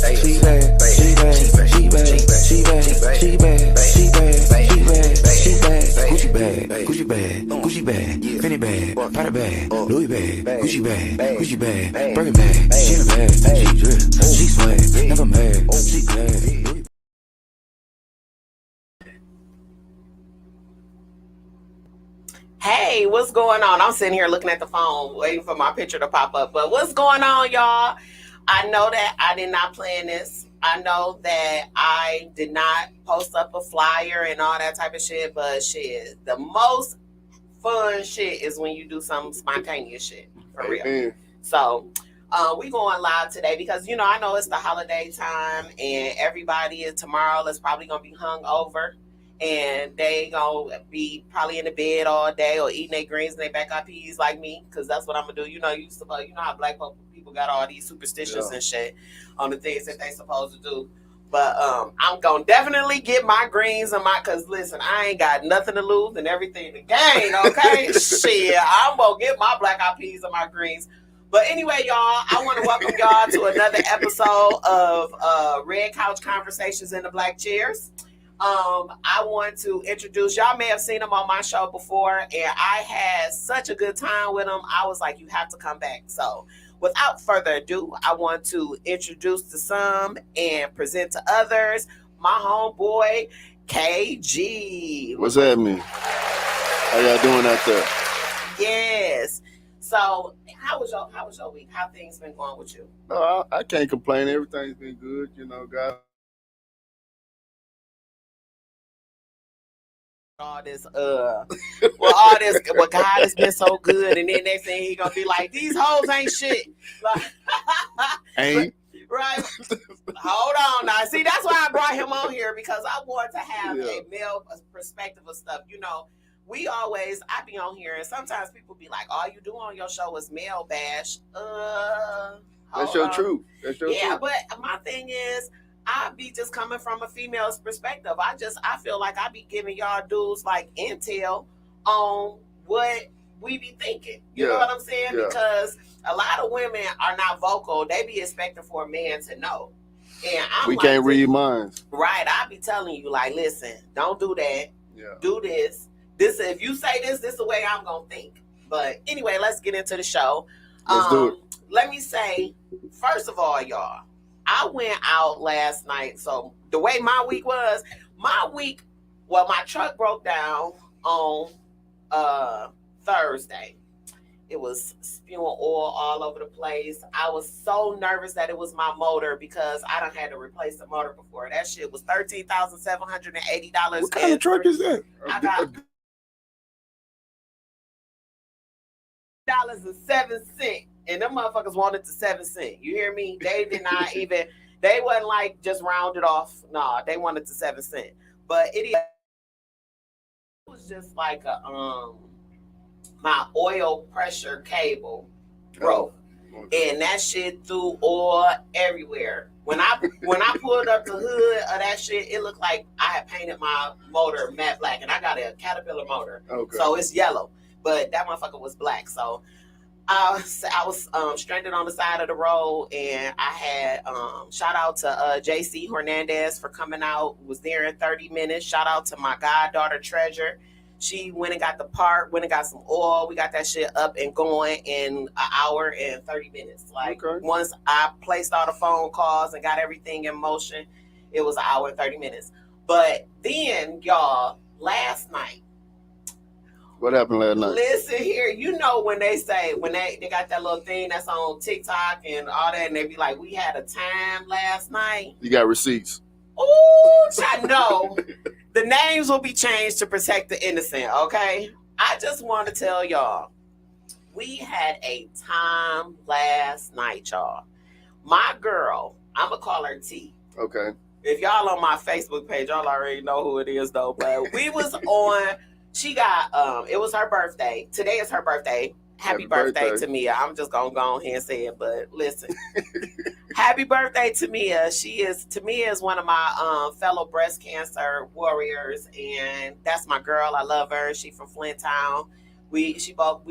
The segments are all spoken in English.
She bad, she bad, she bad, she bad, she bad, she bad, she bad, she bad. Gucci bag, Gucci bag, Gucci bag, Fendi bag, Prada bag, Louis bag, Gucci bag, Birkin bag. She in a bag, she drip, she swag, never mad, she glad. Hey, what's going on? I'm sitting here looking at the phone, waiting for my picture to pop up. But what's going on, y'all? I know that I did not plan this. I know that I did not post up a flyer and all that type of shit. But shit, the most fun shit is when you do some spontaneous shit, for real. So we going live today because, you know, I know it's the holiday time and everybody is tomorrow is probably going to be hung over. And they gonna be probably in the bed all day or eating their greens and their black-eyed peas like me, because that's what I'm gonna do. You know, you know how black people got all these superstitions and shit on the things that they supposed to do. But I'm gonna definitely get my greens and cause listen, I ain't got nothing to lose and everything to gain. Okay, shit, I'm gonna get my black-eyed peas and my greens. But anyway, y'all, I want to welcome y'all to another episode of Red Couch Conversations in the Black Chairs. I want to introduce, y'all may have seen him on my show before, and I had such a good time with him. I was like, you have to come back. So without further ado, I want to introduce to some and present to others my homeboy, KG. What's happening? How y'all doing out there? Yes. So how was your week? How things been going with you? No, I can't complain. Everything's been good. You know, God. All this, God has been so good, and then next thing he gonna be like, these hoes ain't shit. Like, ain't right? Hold on now. See, that's why I brought him on here, because I want to have a male perspective of stuff. You know, I be on here, and sometimes people be like, all you do on your show is male bash. That's your truth. That's your truth. But my thing is, I be just coming from a female's perspective. I feel like I be giving y'all dudes like intel on what we be thinking. You know what I'm saying? Yeah. Because a lot of women are not vocal. They be expecting for a man to know. And we can't read minds. Right. I be telling you, like, listen, don't do that. Yeah. Do this. If you say this is the way I'm gonna think. But anyway, let's get into the show. Let's do it. Let me say, first of all, y'all, I went out last night. So the way my week was, my truck broke down on Thursday. It was spewing oil all over the place. I was so nervous that it was my motor, because I done had to replace the motor before. That shit was $13,780. What kind of truck is that? I got $7.07. And them motherfuckers wanted to 7 cents. You hear me? They did not even, they wasn't like just rounded off. Nah, they wanted to 7 cents. But it was just like my oil pressure cable broke. And that shit threw oil everywhere. When I pulled up the hood of that shit, it looked like I had painted my motor matte black. And I got a Caterpillar motor. Okay. So so it's yellow. But that motherfucker was black. So I was stranded on the side of the road, and I had shout out to JC Hernandez for coming out. Was there in 30 minutes. Shout out to my goddaughter Treasure. She went and got the part, went and got some oil. We got that shit up and going in an hour and 30 minutes. Like, once I placed all the phone calls and got everything in motion, it was an hour and 30 minutes. But then, y'all, last night. What happened last night? Listen here, you know when they say, when they got that little thing that's on TikTok and all that, and they be like, we had a time last night. You got receipts. Ooh, I know. The names will be changed to protect the innocent, okay? I just want to tell y'all, we had a time last night, y'all. My girl, I'm going to call her T. Okay. If y'all on my Facebook page, y'all already know who it is, though. But we was on... She got, it was her birthday. Today is her birthday. Happy birthday to Mia. I'm just going to go ahead and say it, but listen. Happy birthday to Mia. Mia is one of my fellow breast cancer warriors, and that's my girl. I love her. She from Flint Town. We both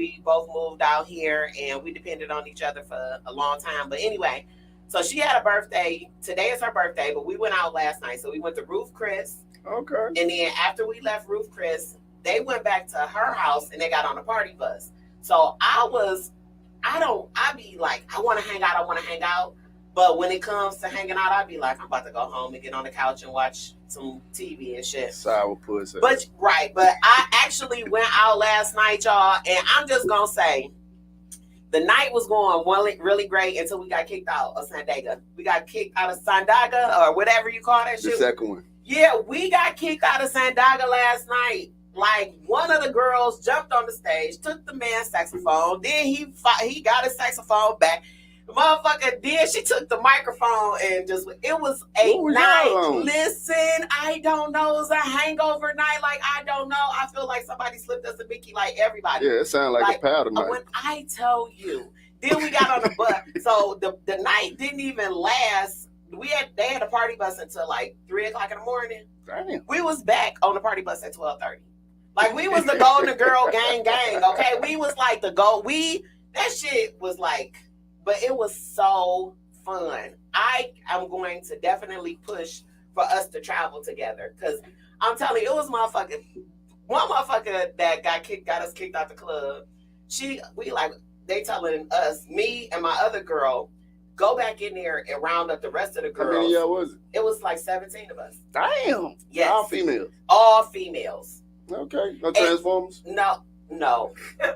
moved out here, and we depended on each other for a long time. But anyway, So she had a birthday. Today is her birthday, but we went out last night. So we went to Ruth Chris. Okay. And then after we left Ruth Chris, they went back to her house and they got on a party bus. So I be like, I want to hang out. But when it comes to hanging out, I be like, I'm about to go home and get on the couch and watch some TV and shit. Sour pussy. But I actually went out last night, y'all, and I'm just gonna say, the night was going really great until we got kicked out of Sandaga. We got kicked out of Sandaga or whatever you call that shit. The second one. Yeah, we got kicked out of Sandaga last night. Like, one of the girls jumped on the stage, took the man's saxophone, then he got his saxophone back. The motherfucker did. She took the microphone and it was a night. Listen, I don't know. It was a hangover night. Like, I don't know. I feel like somebody slipped us a Mickey, like everybody. Yeah, it sounded like a powder night. When I tell you, then we got on the bus. So the night didn't even last. They had a party bus until like 3:00 in the morning. Damn. We was back on the party bus at 12:30. Like, we was the Golden Girl gang. Okay, we was like the gold. That shit was like. But it was so fun. I am going to definitely push for us to travel together. Because I'm telling you, it was one motherfucker that got us kicked out the club. They telling us, me and my other girl, go back in there and round up the rest of the girls. How many y'all was it? It was like 17 of us. Damn. Yes. All females. All females. Okay. No Transformers? No.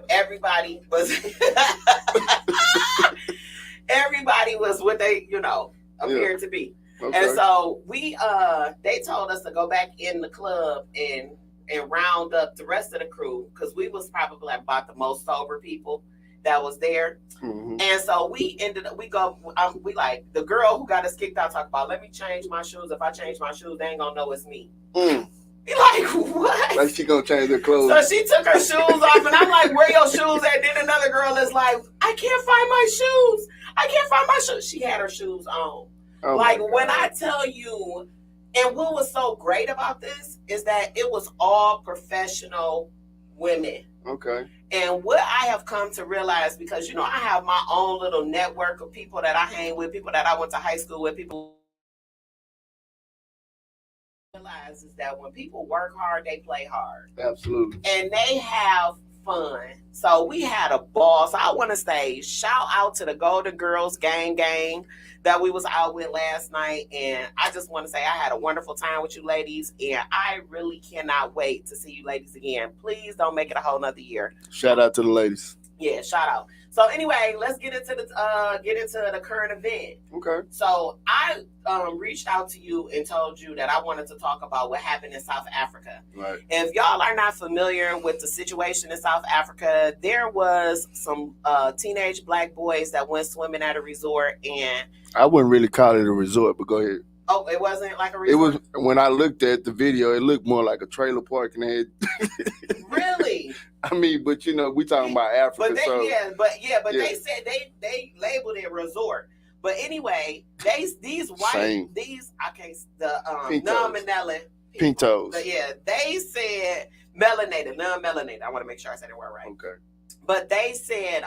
Everybody was... Everybody was what they, appeared to be. Okay. And so they told us to go back in the club and round up the rest of the crew, because we was probably about the most sober people that was there. Mm-hmm. And so the girl who got us kicked out talked about, let me change my shoes. If I change my shoes, they ain't gonna know it's me. Mm. Be like, what? Like, she gonna change her clothes. So she took her shoes off, and I'm like, where your shoes at? Then another girl is like, I can't find my shoes. She had her shoes on. Oh, like, when I tell you, and what was so great about this is that it was all professional women. Okay. And what I have come to realize, because, I have my own little network of people that I hang with, people that I went to high school with, people realize is that when people work hard, they play hard. Absolutely. And they have fun. So we had a ball. So I want to say shout out to the Golden Girls gang that we was out with last night. And I just want to say I had a wonderful time with you ladies. And I really cannot wait to see you ladies again. Please don't make it a whole nother year. Shout out to the ladies. Yeah, shout out. So anyway, let's get into the current event. Okay. So I reached out to you and told you that I wanted to talk about what happened in South Africa. Right. If y'all are not familiar with the situation in South Africa, there was some teenage black boys that went swimming at a resort, and I wouldn't really call it a resort, but go ahead. Oh, it wasn't like a resort? It was, when I looked at the video, it looked more like a trailer park in the head. Really? I mean, but we talking about Africa. They said they labeled it resort. But anyway, these white non-melanated Pintos. They said melanated, non-melanated. I want to make sure I said it word right. Okay. But they said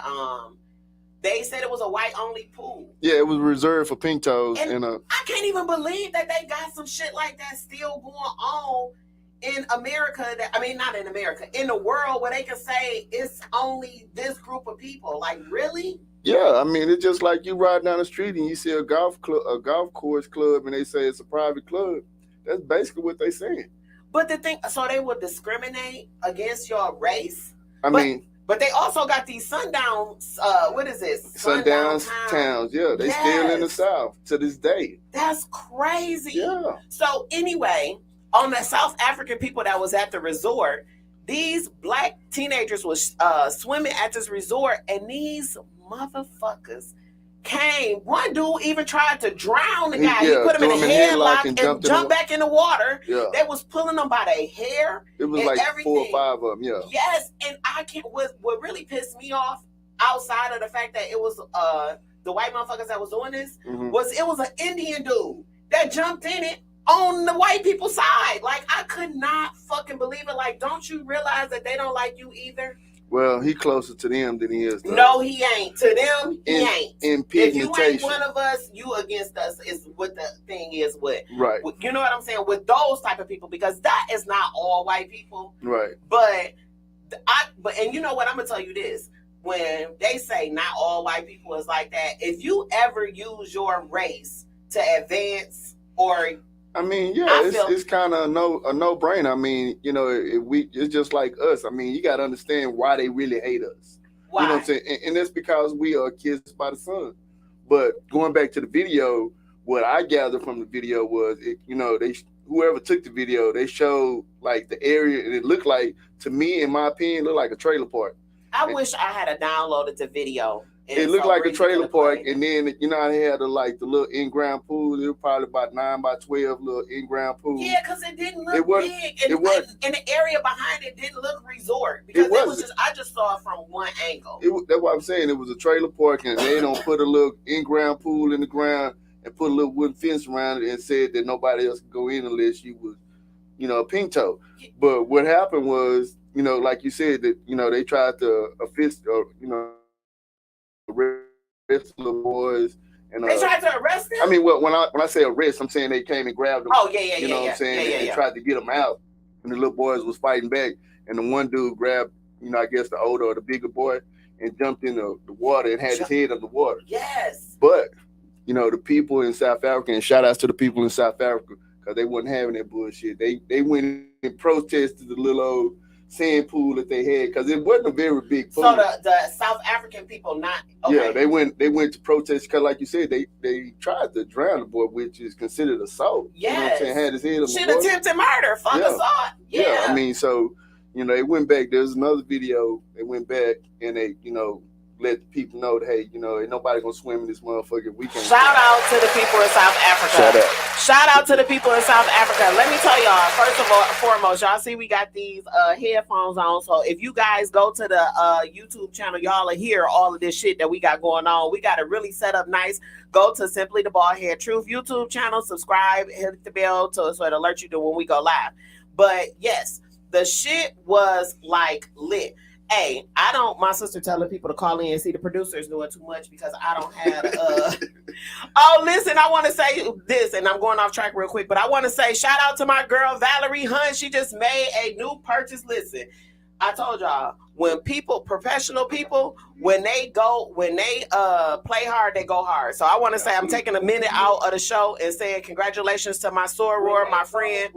it was a white-only pool. Yeah, it was reserved for Pintos. And I can't even believe that they got some shit like that still going on in America. Not in America, in the world, where they can say it's only this group of people. Like, really? Yeah, it's just like you ride down the street and you see a golf course club, and they say it's a private club. That's basically what they're saying. But so they would discriminate against your race? But they also got these sundown, what is this? Sundown towns, yeah. They still in the South to this day. That's crazy. Yeah. So anyway, on the South African people that was at the resort, these black teenagers was swimming at this resort, and these motherfuckers came. One dude even tried to drown the guy. He put him in a headlock and jumped back in the water. Yeah. They was pulling them by their hair. It was like everything. 4 or 5 of them, yeah. Yes, and what really pissed me off, outside of the fact that it was the white motherfuckers that was doing this, was it was an Indian dude that jumped in it on the white people's side. Like, I could not fucking believe it. Like, don't you realize that they don't like you either? Well, he closer to them than he is to No, he ain't. To them, he ain't. in If you ain't pigmentation. one of us, you against us is what the thing is with. Right, You know what I'm saying? With those type of people, because that is not all white people. right. But and you know what? I'm gonna tell you this. When they say not all white people is like that, if you ever use your race to advance or I mean, yeah, I feel- it's kind of a no brainer. I mean, you know, it's just like us. I mean, you got to understand why they really hate us. why? You know what I'm saying? And that's because we are kissed by the sun. But going back to the video, what I gathered from the video was, whoever took the video, they showed like the area, and it looked like, to me, in my opinion, looked like a trailer park. I wish I had downloaded the video. It looked like a trailer park, and then they had the little in-ground pool. It was probably about 9 by 12 little in-ground pool. Yeah, because it didn't look It wasn't- big, it wasn't. and the area behind it didn't look resort because it was I just saw it from one angle. That's what I'm saying. It was a trailer park, and they don't put a little in-ground pool in the ground and put a little wooden fence around it and said that nobody else could go in unless you was, a pink toe. But what happened was, like you said, that they tried to arrest the little boys. And They tried to arrest him? I mean, when I say arrest, I'm saying they came and grabbed them. Oh, yeah. You know what I'm saying? Yeah, They tried to get them out, and the little boys was fighting back. And the one dude grabbed, I guess the older or the bigger boy, and jumped in the water and had his head under the water. Yes. But, the people in South Africa, and shout outs to the people in South Africa, because they wasn't having that bullshit. They went and protested the little old sand pool that they had, because it wasn't a very big pool. So the South African people not okay. Yeah, they went to protest because, like you said, they tried to drown the boy, which is considered assault. Yes. You know what I'm saying? Had his head on the Should water. attempted murder, fuck Yeah. assault. Yeah. I mean, so they went back. There's another video. They went back and they let the people know that, hey, ain't nobody gonna swim in this motherfucker. We can't. Shout out to the people in South Africa. Shout out to the people in South Africa. Let me tell y'all, first of all, foremost, y'all see we got these headphones on. So if you guys go to the YouTube channel, y'all will hear all of this shit that we got going on. We got it really set up nice. Go to Simply the Baldhead Truth YouTube channel, subscribe, hit the bell so it alert you to when we go live. But yes, the shit was like lit. Hey, my sister telling people to call in and see the producers doing too much because I don't have, oh, listen, I want to say this, and I'm going off track real quick, but I want to say shout out to my girl, Valerie Hunt. She just made a new purchase. Listen, I told y'all, when professional people, when they play hard, they go hard. So I want to say I'm taking a minute out of the show and saying congratulations to my soror, my friend.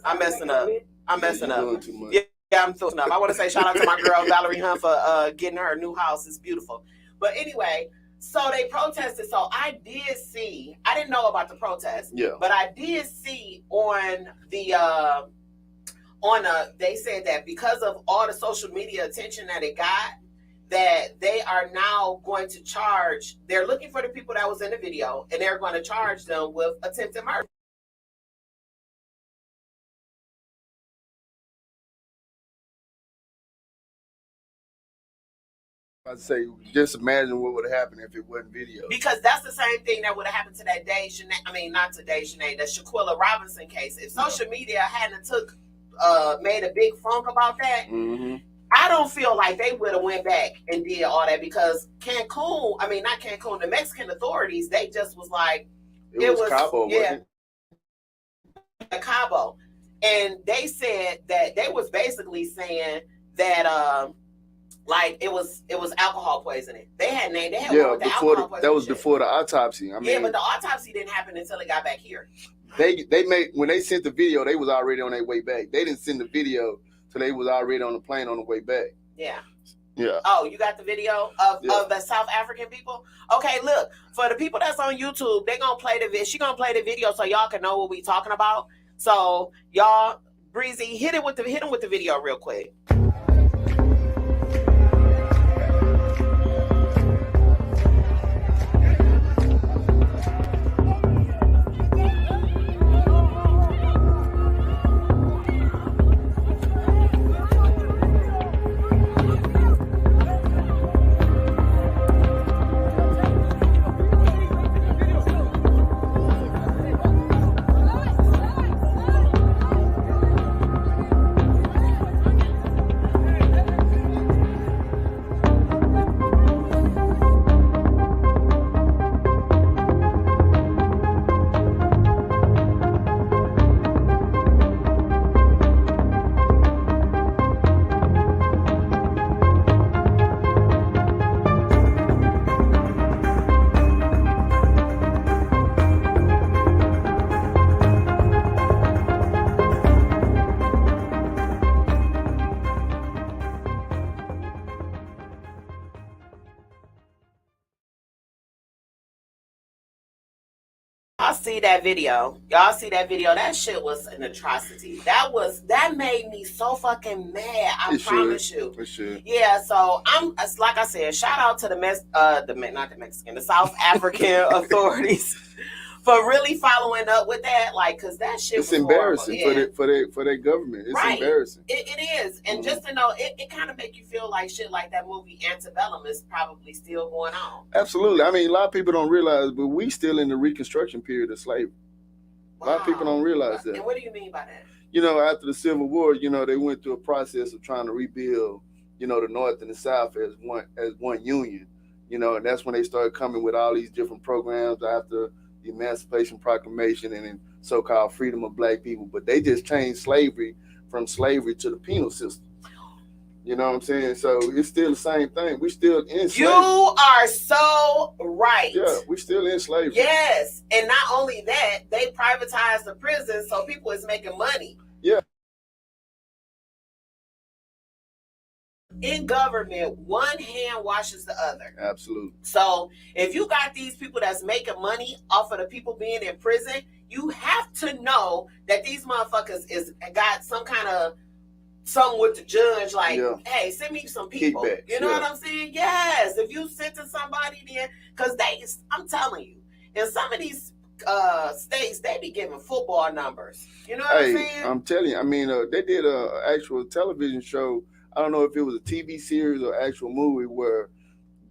I'm messing up. I'm messing up. Yeah, I'm throwing up. I want to say shout out to my girl Valerie Hunt for getting her new house. It's beautiful. But anyway, so they protested. So I did see. I didn't know about the protest. Yeah. But I did see on the they said that because of all the social media attention that it got, that they are now going to charge. They're looking for the people that was in the video, and they're going to charge them with attempted murder. I'd say, just imagine what would have happened if it wasn't video. Because that's the same thing that would have happened to that the Shaquilla Robinson case. If social media hadn't made a big funk about that, I don't feel like they would have went back and did all that, because the Mexican authorities, they just was like, it was Cabo, wasn't it? Cabo. And they said that they was basically saying that it was alcohol poisoning. They had alcohol poisoning. That was before the autopsy. But the autopsy didn't happen until it got back here. They when they sent the video, they was already on their way back. They didn't send the video till they was already on the plane on the way back. Yeah. Yeah. Oh, you got the video of the South African people? Okay, look, for the people that's on YouTube, they gonna play she gonna play the video so y'all can know what we talking about. So y'all, Breezy, hit him with the video real quick. see that video. Y'all see that video. That shit was an atrocity. That made me so fucking mad. I promise you. For sure. Yeah, so like I said, shout out to the South African authorities for really following up with that, like, cause that shit It's was embarrassing horrible. for their government. It's Right. embarrassing. It is, and just to know, it kind of make you feel like shit like that movie Antebellum is probably still going on. Absolutely. I mean, a lot of people don't realize, but we still in the Reconstruction period of slavery. A lot of people don't realize that. And what do you mean by that? You know, after the Civil War, you know, they went through a process of trying to rebuild, you know, the North and the South as one union. You know, and that's when they started coming with all these different programs after the Emancipation Proclamation and then so-called freedom of black people. But they just changed slavery from slavery to the penal system. You know what I'm saying? So it's still the same thing. We still in slavery. You are so right. Yeah, we still in slavery. Yes, and not only that, they privatized the prison, so people is making money. Yeah. In government, one hand washes the other. Absolutely. So if you got these people that's making money off of the people being in prison, you have to know that these motherfuckers is got some kind of something with the judge, like, hey, send me some people. Kickbacks, you know what I'm saying? Yes. If you sentence somebody, then because I'm telling you, in some of these states, they be giving football numbers. You know what I'm saying? I'm telling you. I mean, they did a actual television show. I don't know if it was a TV series or actual movie where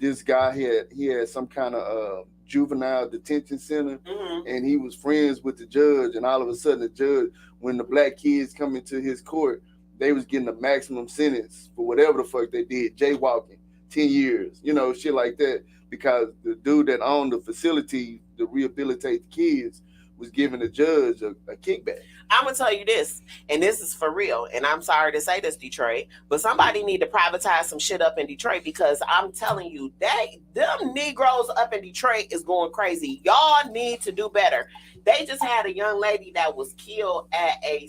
this guy had some kind of juvenile detention center, and he was friends with the judge, and all of a sudden the judge, when the black kids come into his court, they was getting a maximum sentence for whatever the fuck they did, jaywalking, 10 years, you know, shit like that, because the dude that owned the facility to rehabilitate the kids was giving the judge a kickback. I'm gonna tell you this, and this is for real, and I'm sorry to say this, Detroit, but somebody need to privatize some shit up in Detroit, because I'm telling you, them Negroes up in Detroit is going crazy. Y'all need to do better. They just had a young lady that was killed at a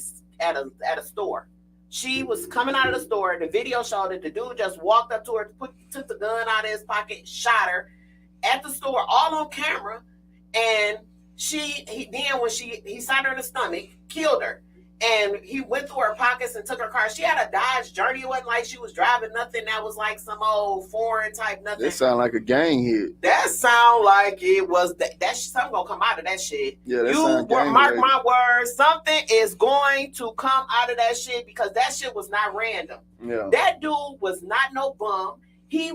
store. She was coming out of the store. The video showed that the dude just walked up to her, took the gun out of his pocket, shot her at the store, all on camera, and he shot her in the stomach, killed her, and he went through her pockets and took her car. She had a Dodge Journey. It wasn't like she was driving nothing that was like some old foreign type nothing. That sound like a gang hit. That sound like it was that something gonna come out of that shit. Yeah, that you mark my words, something is going to come out of that shit, because that shit was not random. Yeah. That dude was not no bum. He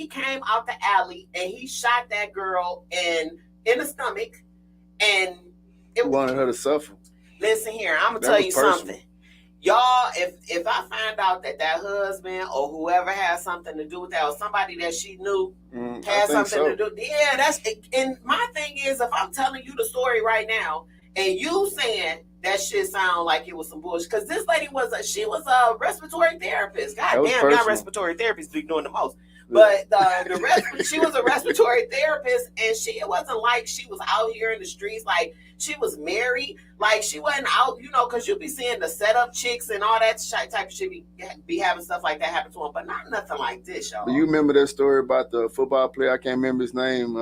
came out the alley and he shot that girl in the stomach. And it wanted her to suffer. Listen here, I'm gonna tell you something. Y'all, if I find out that husband or whoever has something to do with that, or somebody that she knew had something to do, yeah, that's it. And my thing is, if I'm telling you the story right now and you saying that shit sound like it was some bullshit, because this lady was a respiratory therapist. God damn, y'all respiratory therapists be doing the most. But she was a respiratory therapist, and it wasn't like she was out here in the streets. Like, she was married. Like, she wasn't out, you know, because you be seeing the setup chicks and all that type of shit be having stuff like that happen to them, but not nothing like this, y'all. Do you remember that story about the football player? I can't remember his name.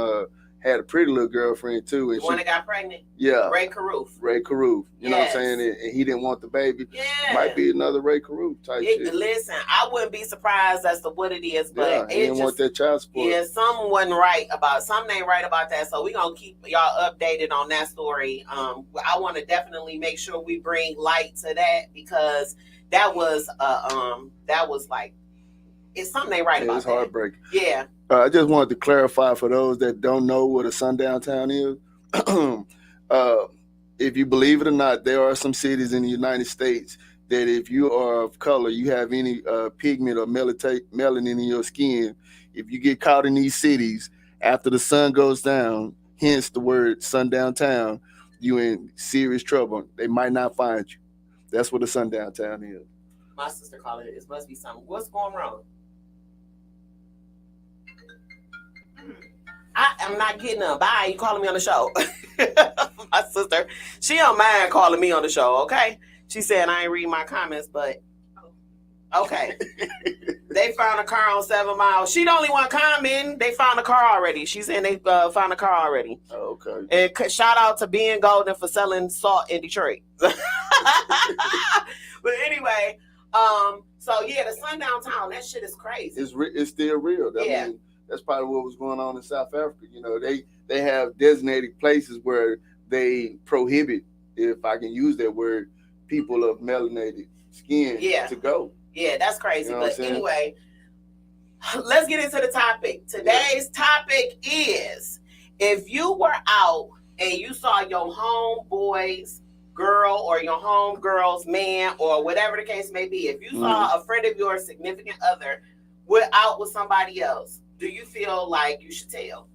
Had a pretty little girlfriend too, and the one that got pregnant. Yeah, Ray Caruth. You know what I'm saying? And he didn't want the baby. Yeah, might be another Ray Caruth type shit. Listen, I wouldn't be surprised as to what it is, but he didn't want that child support. Yeah, something ain't right about that. So we gonna keep y'all updated on that story. I want to definitely make sure we bring light to that, because that was like, it's something ain't right about that. It's heartbreaking. Yeah. I just wanted to clarify for those that don't know what a sundown town is. If you believe it or not, there are some cities in the United States that if you are of color, you have any pigment or melanin in your skin, if you get caught in these cities after the sun goes down, hence the word sundown town, you in serious trouble. They might not find you. That's what a sundown town is. My sister called it. It must be something. What's going wrong? I'm not getting up. Bye. You calling me on the show? My sister, she don't mind calling me on the show. Okay. She said I ain't reading my comments, but Okay. They found a car on 7 Mile. She the only one commenting. They found a car already. She's saying they found a car already. Oh, okay. And shout out to Ben Golden for selling salt in Detroit. But anyway, so yeah, the sundown town, that shit is crazy. It's still real. Yeah. I mean, that's probably what was going on in South Africa. You know, they have designated places where they prohibit, if I can use that word, people of melanated skin to go. Yeah, that's crazy. You know but anyway, let's get into the topic. Today's topic is, if you were out and you saw your homeboy's girl or your homegirl's man or whatever the case may be, if you saw a friend of yours, significant other, out with somebody else, do you feel like you should tell?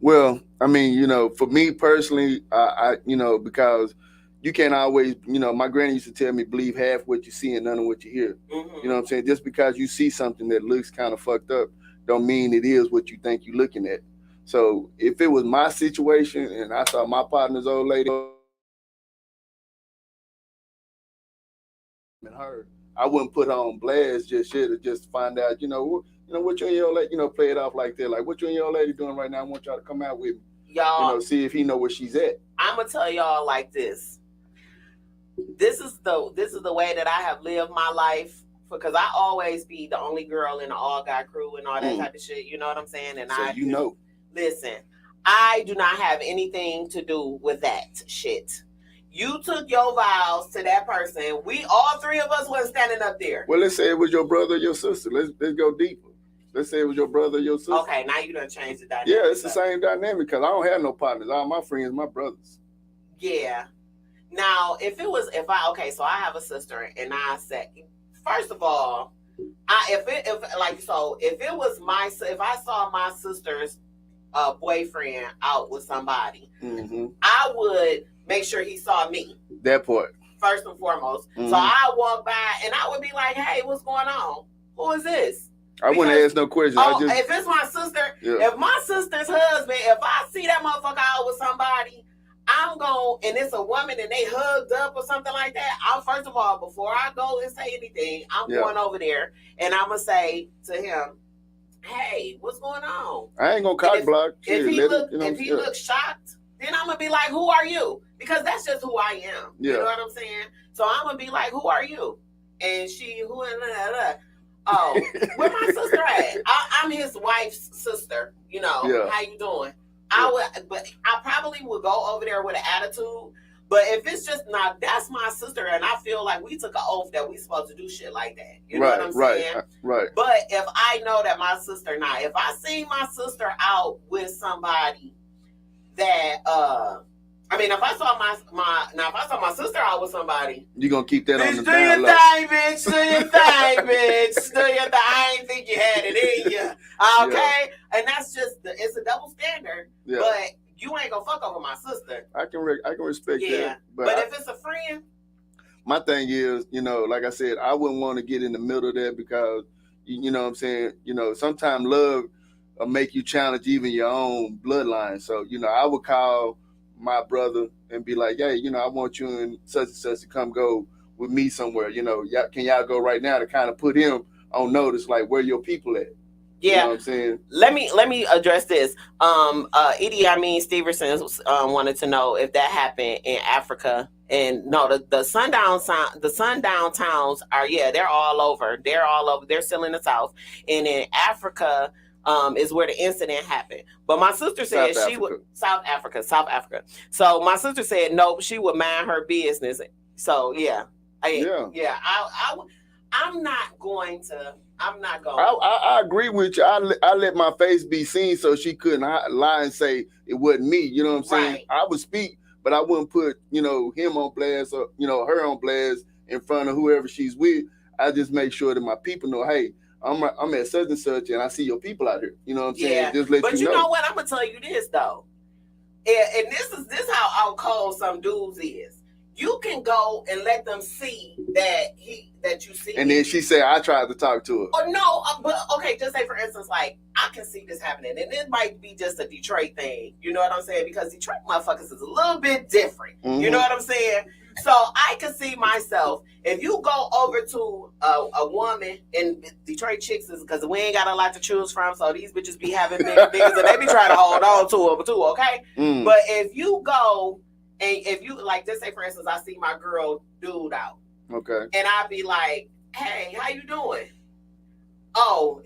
Well, I mean, you know, for me personally, I you know, because you can't always, you know, my granny used to tell me, believe half what you see and none of what you hear. Mm-hmm. You know what I'm saying? Just because you see something that looks kind of fucked up, don't mean it is what you think you're looking at. So if it was my situation and I saw my partner's old lady and her, I wouldn't put her on blast just yet to just find out, you know, what you and your lady, you know, play it off like that. Like, what you and your lady doing right now? I want y'all to come out with me. Y'all, you know, see if he know where she's at. I'm gonna tell y'all like this. This is the way that I have lived my life, because I always be the only girl in the all guy crew and all that type of shit. You know what I'm saying? And so listen, I do not have anything to do with that shit. You took your vows to that person. We all three of us wasn't standing up there. Well, let's say it was your brother or your sister. Let's go deeper. Let's say it was your brother or your sister. Okay, now you done changed the dynamic. Yeah, it's the same dynamic because I don't have no partners. All my friends, my brothers. Yeah. Now, if I have a sister and I said, first of all, if I saw my sister's boyfriend out with somebody, I would make sure he saw me. That part. First and foremost. So I walk by and I would be like, hey, what's going on? Who is this? I wouldn't ask no questions. If it's my sister, if my sister's husband, if I see that motherfucker out with somebody, I'm going, and it's a woman and they hugged up or something like that, I'll first of all, before I go and say anything, I'm going over there and I'm going to say to him, hey, what's going on? I ain't going to cock block. If he looks shocked, then I'm going to be like, who are you? Because that's just who I am. Yeah. You know what I'm saying? So I'm going to be like, who are you? And she, oh, where my sister at? I'm his wife's sister. You know, how you doing? But I probably would go over there with an attitude. But if it's just not, that's my sister, and I feel like we took an oath that we supposed to do shit like that. You know what I'm saying? Right. But if I know that my sister if I see my sister out with somebody that if I saw my sister out with somebody, you gonna keep that on the down low. Bitch, do your thing, bitch. Do your thing. I ain't think you had it in you. Okay? Yeah. And that's just it's a double standard. Yeah. But you ain't gonna fuck over my sister. I can respect that. But if it's a friend, my thing is, you know, like I said, I wouldn't want to get in the middle of that because you know what I'm saying, you know, sometimes love will make you challenge even your own bloodline. So, you know, I would call my brother and be like, hey, you know, I want you and such to come go with me somewhere. You know, can y'all go right now, to kind of put him on notice, like where your people at? Yeah, you know what I'm saying. Let me address this. Idi Amin Stevenson wanted to know if that happened in Africa. And no, the sundown towns are they're all over. They're still in the South, and in Africa is where the incident happened. But my sister said South Africa. So my sister said nope, she would mind her business. So I'm not going. I agree with you. I let my face be seen so she couldn't lie and say it wasn't me. You know what I'm saying? Right. I would speak, but I wouldn't put, you know, him on blast or, you know, her on blast in front of whoever she's with. I just make sure that my people know, hey, I'm at such and such, and I see your people out here. You know what I'm saying? Yeah. Just let but you know. Know what? I'm gonna tell you this though, and this how out cold some dudes is. You can go and let them see that you see. And then she said, I tried to talk to her. Oh no, but okay, just say for instance, like I can see this happening, and it might be just a Detroit thing. You know what I'm saying? Because Detroit motherfuckers is a little bit different. Mm-hmm. You know what I'm saying? So I can see myself if you go over to a woman in Detroit chicks is because we ain't got a lot to choose from, so these bitches be having big niggas and they be trying to hold on to them too, okay? But if you go and if you like, just say for instance, I see my girl dude out, Okay. and I be like, "Hey, how you doing?" Oh,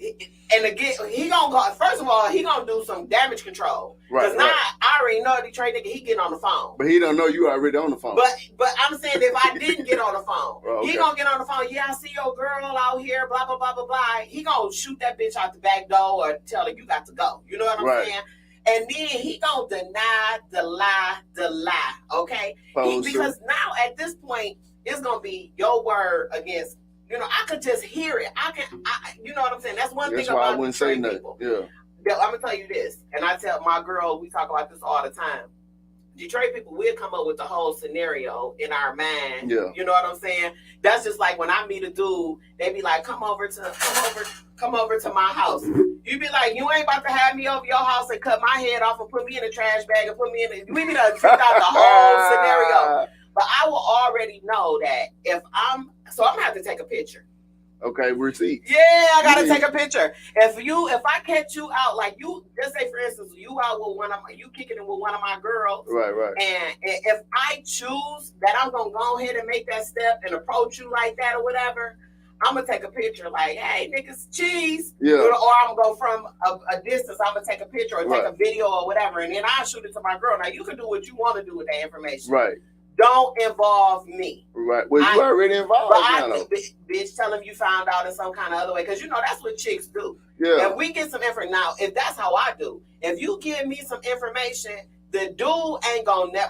and again, he gonna go. First of all, he gonna do some damage control. Because now I already know Detroit nigga, he getting on the phone. But he don't know you already on the phone. But I'm saying if I didn't get on the phone, he gonna get on the phone. Yeah, I see your girl out here, blah blah blah blah blah. He gonna shoot that bitch out the back door or tell her you got to go. You know what I'm saying? And then he gonna deny the lie. Okay, because now at this point it's gonna be your word against. You know, I could just hear it. You know what I'm saying? That's one thing about Detroit people. Yeah. I'm gonna tell you this, and I tell my girl, we talk about this all the time. Detroit people will come up with the whole scenario in our mind. Yeah. You know what I'm saying? That's just like when I meet a dude, they be like, come over to my house. You be like, you ain't about to have me over your house and cut my head off and put me in a trash bag and put me in we need to figure out the whole scenario. But I will already know that if I'm gonna have to take a picture. Okay, receipt. Yeah, I gotta take a picture. If I catch you out, like you, just say for instance, you out with you kicking it with one of my girls. Right. And if I choose that I'm gonna go ahead and make that step and approach you like that or whatever, I'm gonna take a picture like, hey, niggas, cheese. Yeah. Or I'm gonna go from a distance, I'm gonna take a picture or take a video or whatever, and then I'll shoot it to my girl. Now you can do what you want to do with that information. Right. Don't involve me. Right. Well, you already involved. But I think, bitch, tell him you found out in some kind of other way. Because, you know, that's what chicks do. Yeah. If we get some information, now, if that's how I do, if you give me some information, the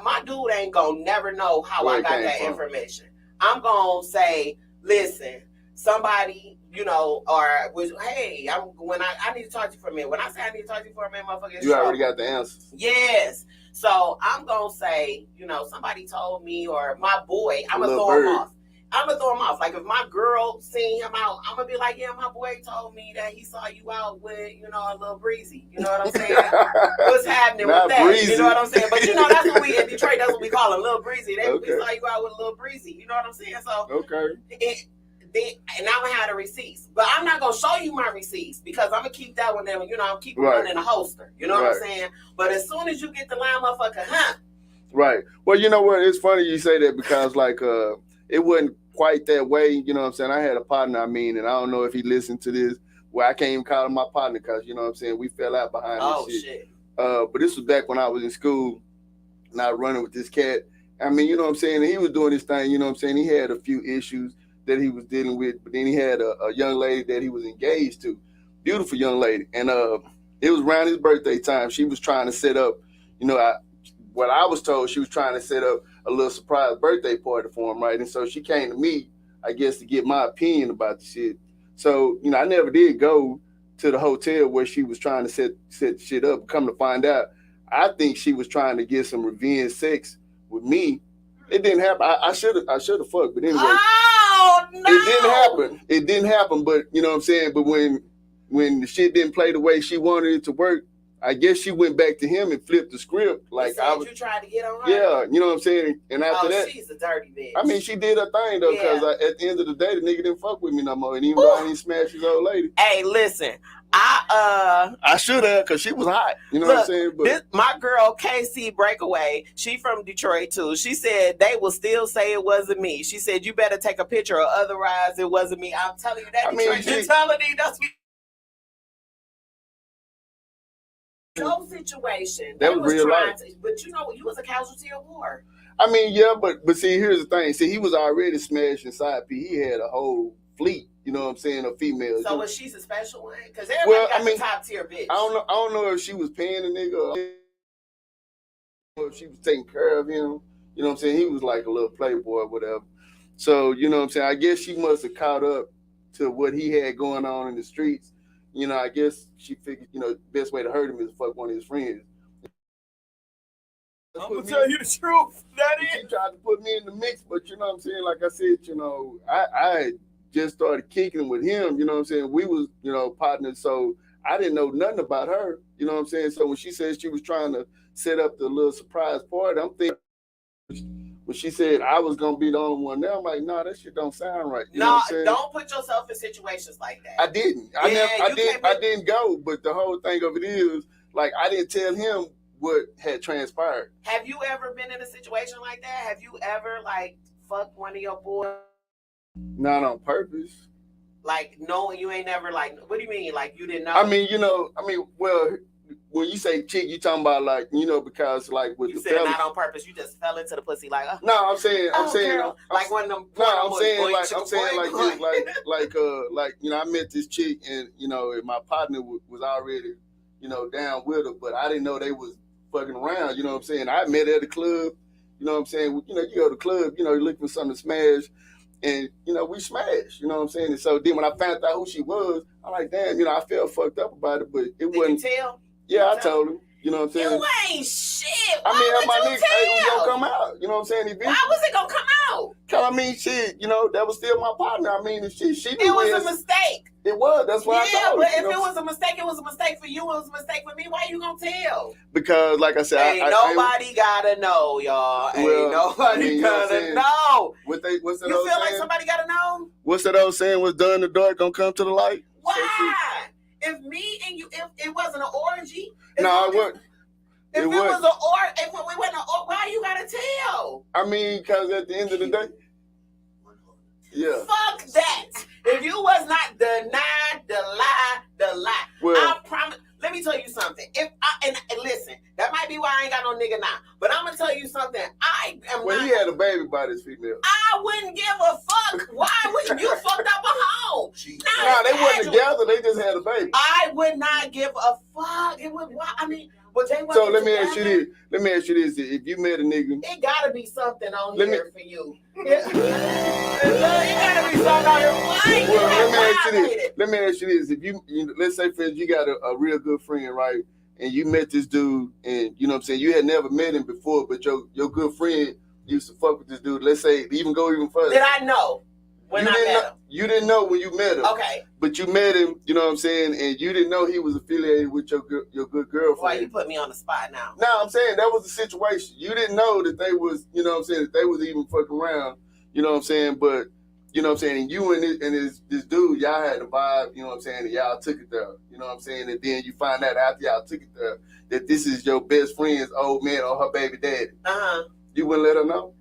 my dude ain't going to never know how I got that information. I'm going to say, listen, somebody, you know, or, hey, I need to talk to you for a minute. When I say I need to talk to you for a minute, motherfucker, you already got the answer. Yes. So I'm going to say, you know, somebody told me, or my boy, I'm going to throw him off. I'm going to throw him off. Like if my girl seen him out, I'm going to be like, yeah, my boy told me that he saw you out with, you know, a little breezy. You know what I'm saying? What's happening with that? Breezy. You know what I'm saying? But you know, that's what we, in Detroit, that's what we call him, little breezy. We saw you out with a little breezy. You know what I'm saying? So, and I'm gonna have the receipts, but I'm not gonna show you my receipts because I'm gonna keep that one there. You know, I'm keeping one in a holster. You know what I'm saying? But as soon as you get the line, motherfucker, Right. Well, you know what? It's funny you say that because like it wasn't quite that way. You know what I'm saying? I had a partner. And I don't know if he listened to this. Well, I can't even call him my partner because you know what I'm saying. We fell out behind this shit. But this was back when I was in school and I was running with this cat. I mean, you know what I'm saying? And he was doing this thing. You know what I'm saying? He had a few issues that he was dealing with, but then he had a young lady that he was engaged to, beautiful young lady, and it was around his birthday time. She was trying to set up, you know, what I was told, she was trying to set up a little surprise birthday party for him, right? And so she came to me, I guess, to get my opinion about the shit. So, you know, I never did go to the hotel where she was trying to set shit up. Come to find out, I think she was trying to get some revenge sex with me. It didn't happen. I should have fucked, but anyway. Oh, no. It didn't happen, but you know what I'm saying? But when the shit didn't play the way she wanted it to work, I guess she went back to him and flipped the script. Like you tried to get on her? Yeah, you know what I'm saying? And after that, she's a dirty bitch. I mean, she did her thing though, because at the end of the day, the nigga didn't fuck with me no more. And even though I didn't smash his old lady. Hey, listen. I should have, because she was hot. You know what I'm saying? But my girl KC Breakaway, she from Detroit too. She said they will still say it wasn't me. She said you better take a picture or otherwise it wasn't me. I'm telling you that Detroit mentality. That's no situation. That was real life. But you know, you was a casualty of war. I mean, yeah, but see, here's the thing. See, he was already smashing side P. He had a whole fleet. You know what I'm saying? Of females. So was she a special one? Because everybody got the top tier bitch. I don't know if she was paying the nigga or if she was taking care of him. You know what I'm saying? He was like a little playboy or whatever. So, you know what I'm saying? I guess she must have caught up to what he had going on in the streets. You know, I guess she figured, you know, the best way to hurt him is to fuck one of his friends. I'm going to tell you the truth. She tried to put me in the mix, but you know what I'm saying? Like I said, you know, I just started kicking with him, you know what I'm saying? We was, you know, partners, so I didn't know nothing about her, you know what I'm saying? So when she said she was trying to set up the little surprise party, I'm thinking, when she said I was gonna be the only one there, I'm like, no, that shit don't sound right. You know what I'm saying? Don't put yourself in situations like that. I didn't. I didn't go. But the whole thing of it is, like, I didn't tell him what had transpired. Have you ever been in a situation like that? Have you ever like fucked one of your boys? Not on purpose. Like, no, you ain't never like. What do you mean? Like, you didn't know? I mean, well, when you say chick, you talking about like, because like with you the said fellas, not on purpose. You just fell into the pussy like. No, I'm saying, girl. Like one of them. No, I'm saying like I met this chick and and my partner was already down with her, but I didn't know they was fucking around. You know what I'm saying? I met her at the club. You know what I'm saying? You go to the club. You're looking for something to smash. And, we smashed, you know what I'm saying? And so then when I found out who she was, I'm like, damn, I felt fucked up about it, but it wasn't. Did you tell? Yeah, I told him. You know what I'm saying? You ain't shit. Why would my nigga, tell? It was gonna come out. You know what I'm saying? Eventually. Why was it gonna come out? Cause I mean, shit, that was still my partner. I mean, she it was a mistake. It was. That's why I told but her. If it was a mistake, it was a mistake for you. It was a mistake for me. Why you gonna tell? Because, like I said, ain't nobody gotta know, y'all. Ain't nobody gotta know. What's that? You feel like somebody gotta know? What's that old saying? What's done in the dark gonna come to the light? Why? If me and you, if it wasn't an orgy. No, it wasn't. If it was an if we went why you gotta tell? I mean, because at the end of the day, yeah. Fuck that. If you was not the lie. Well, I promise. Let me tell you something. And listen, that might be why I ain't got no nigga now. But I'm gonna tell you something. He had a baby by this female. I wouldn't give a fuck. Why would you fucked up a home? No, they wasn't together. They just had a baby. I would not give a fuck. It would. I mean. But they so let me ask you this. If you met a nigga, it gotta be something on here for you. It gotta be something on here. Let me ask you this. If you let's say, for instance, you got a real good friend, right? And you met this dude, and you know what I'm saying, you had never met him before, but your good friend used to fuck with this dude. Let's say go even further. Did I know when I met him? You didn't know when you met him. Okay. But you met him, you know what I'm saying, and you didn't know he was affiliated with your good girlfriend. Why you put me on the spot now? No, I'm saying that was the situation. You didn't know that they was, you know what I'm saying, that they was even fucking around, you know what I'm saying, but, you know what I'm saying, and you and this dude, y'all had the vibe, you know what I'm saying, and y'all took it there, you know what I'm saying, and then you find out after y'all took it there that this is your best friend's old man or her baby daddy. Uh-huh. You wouldn't let her know?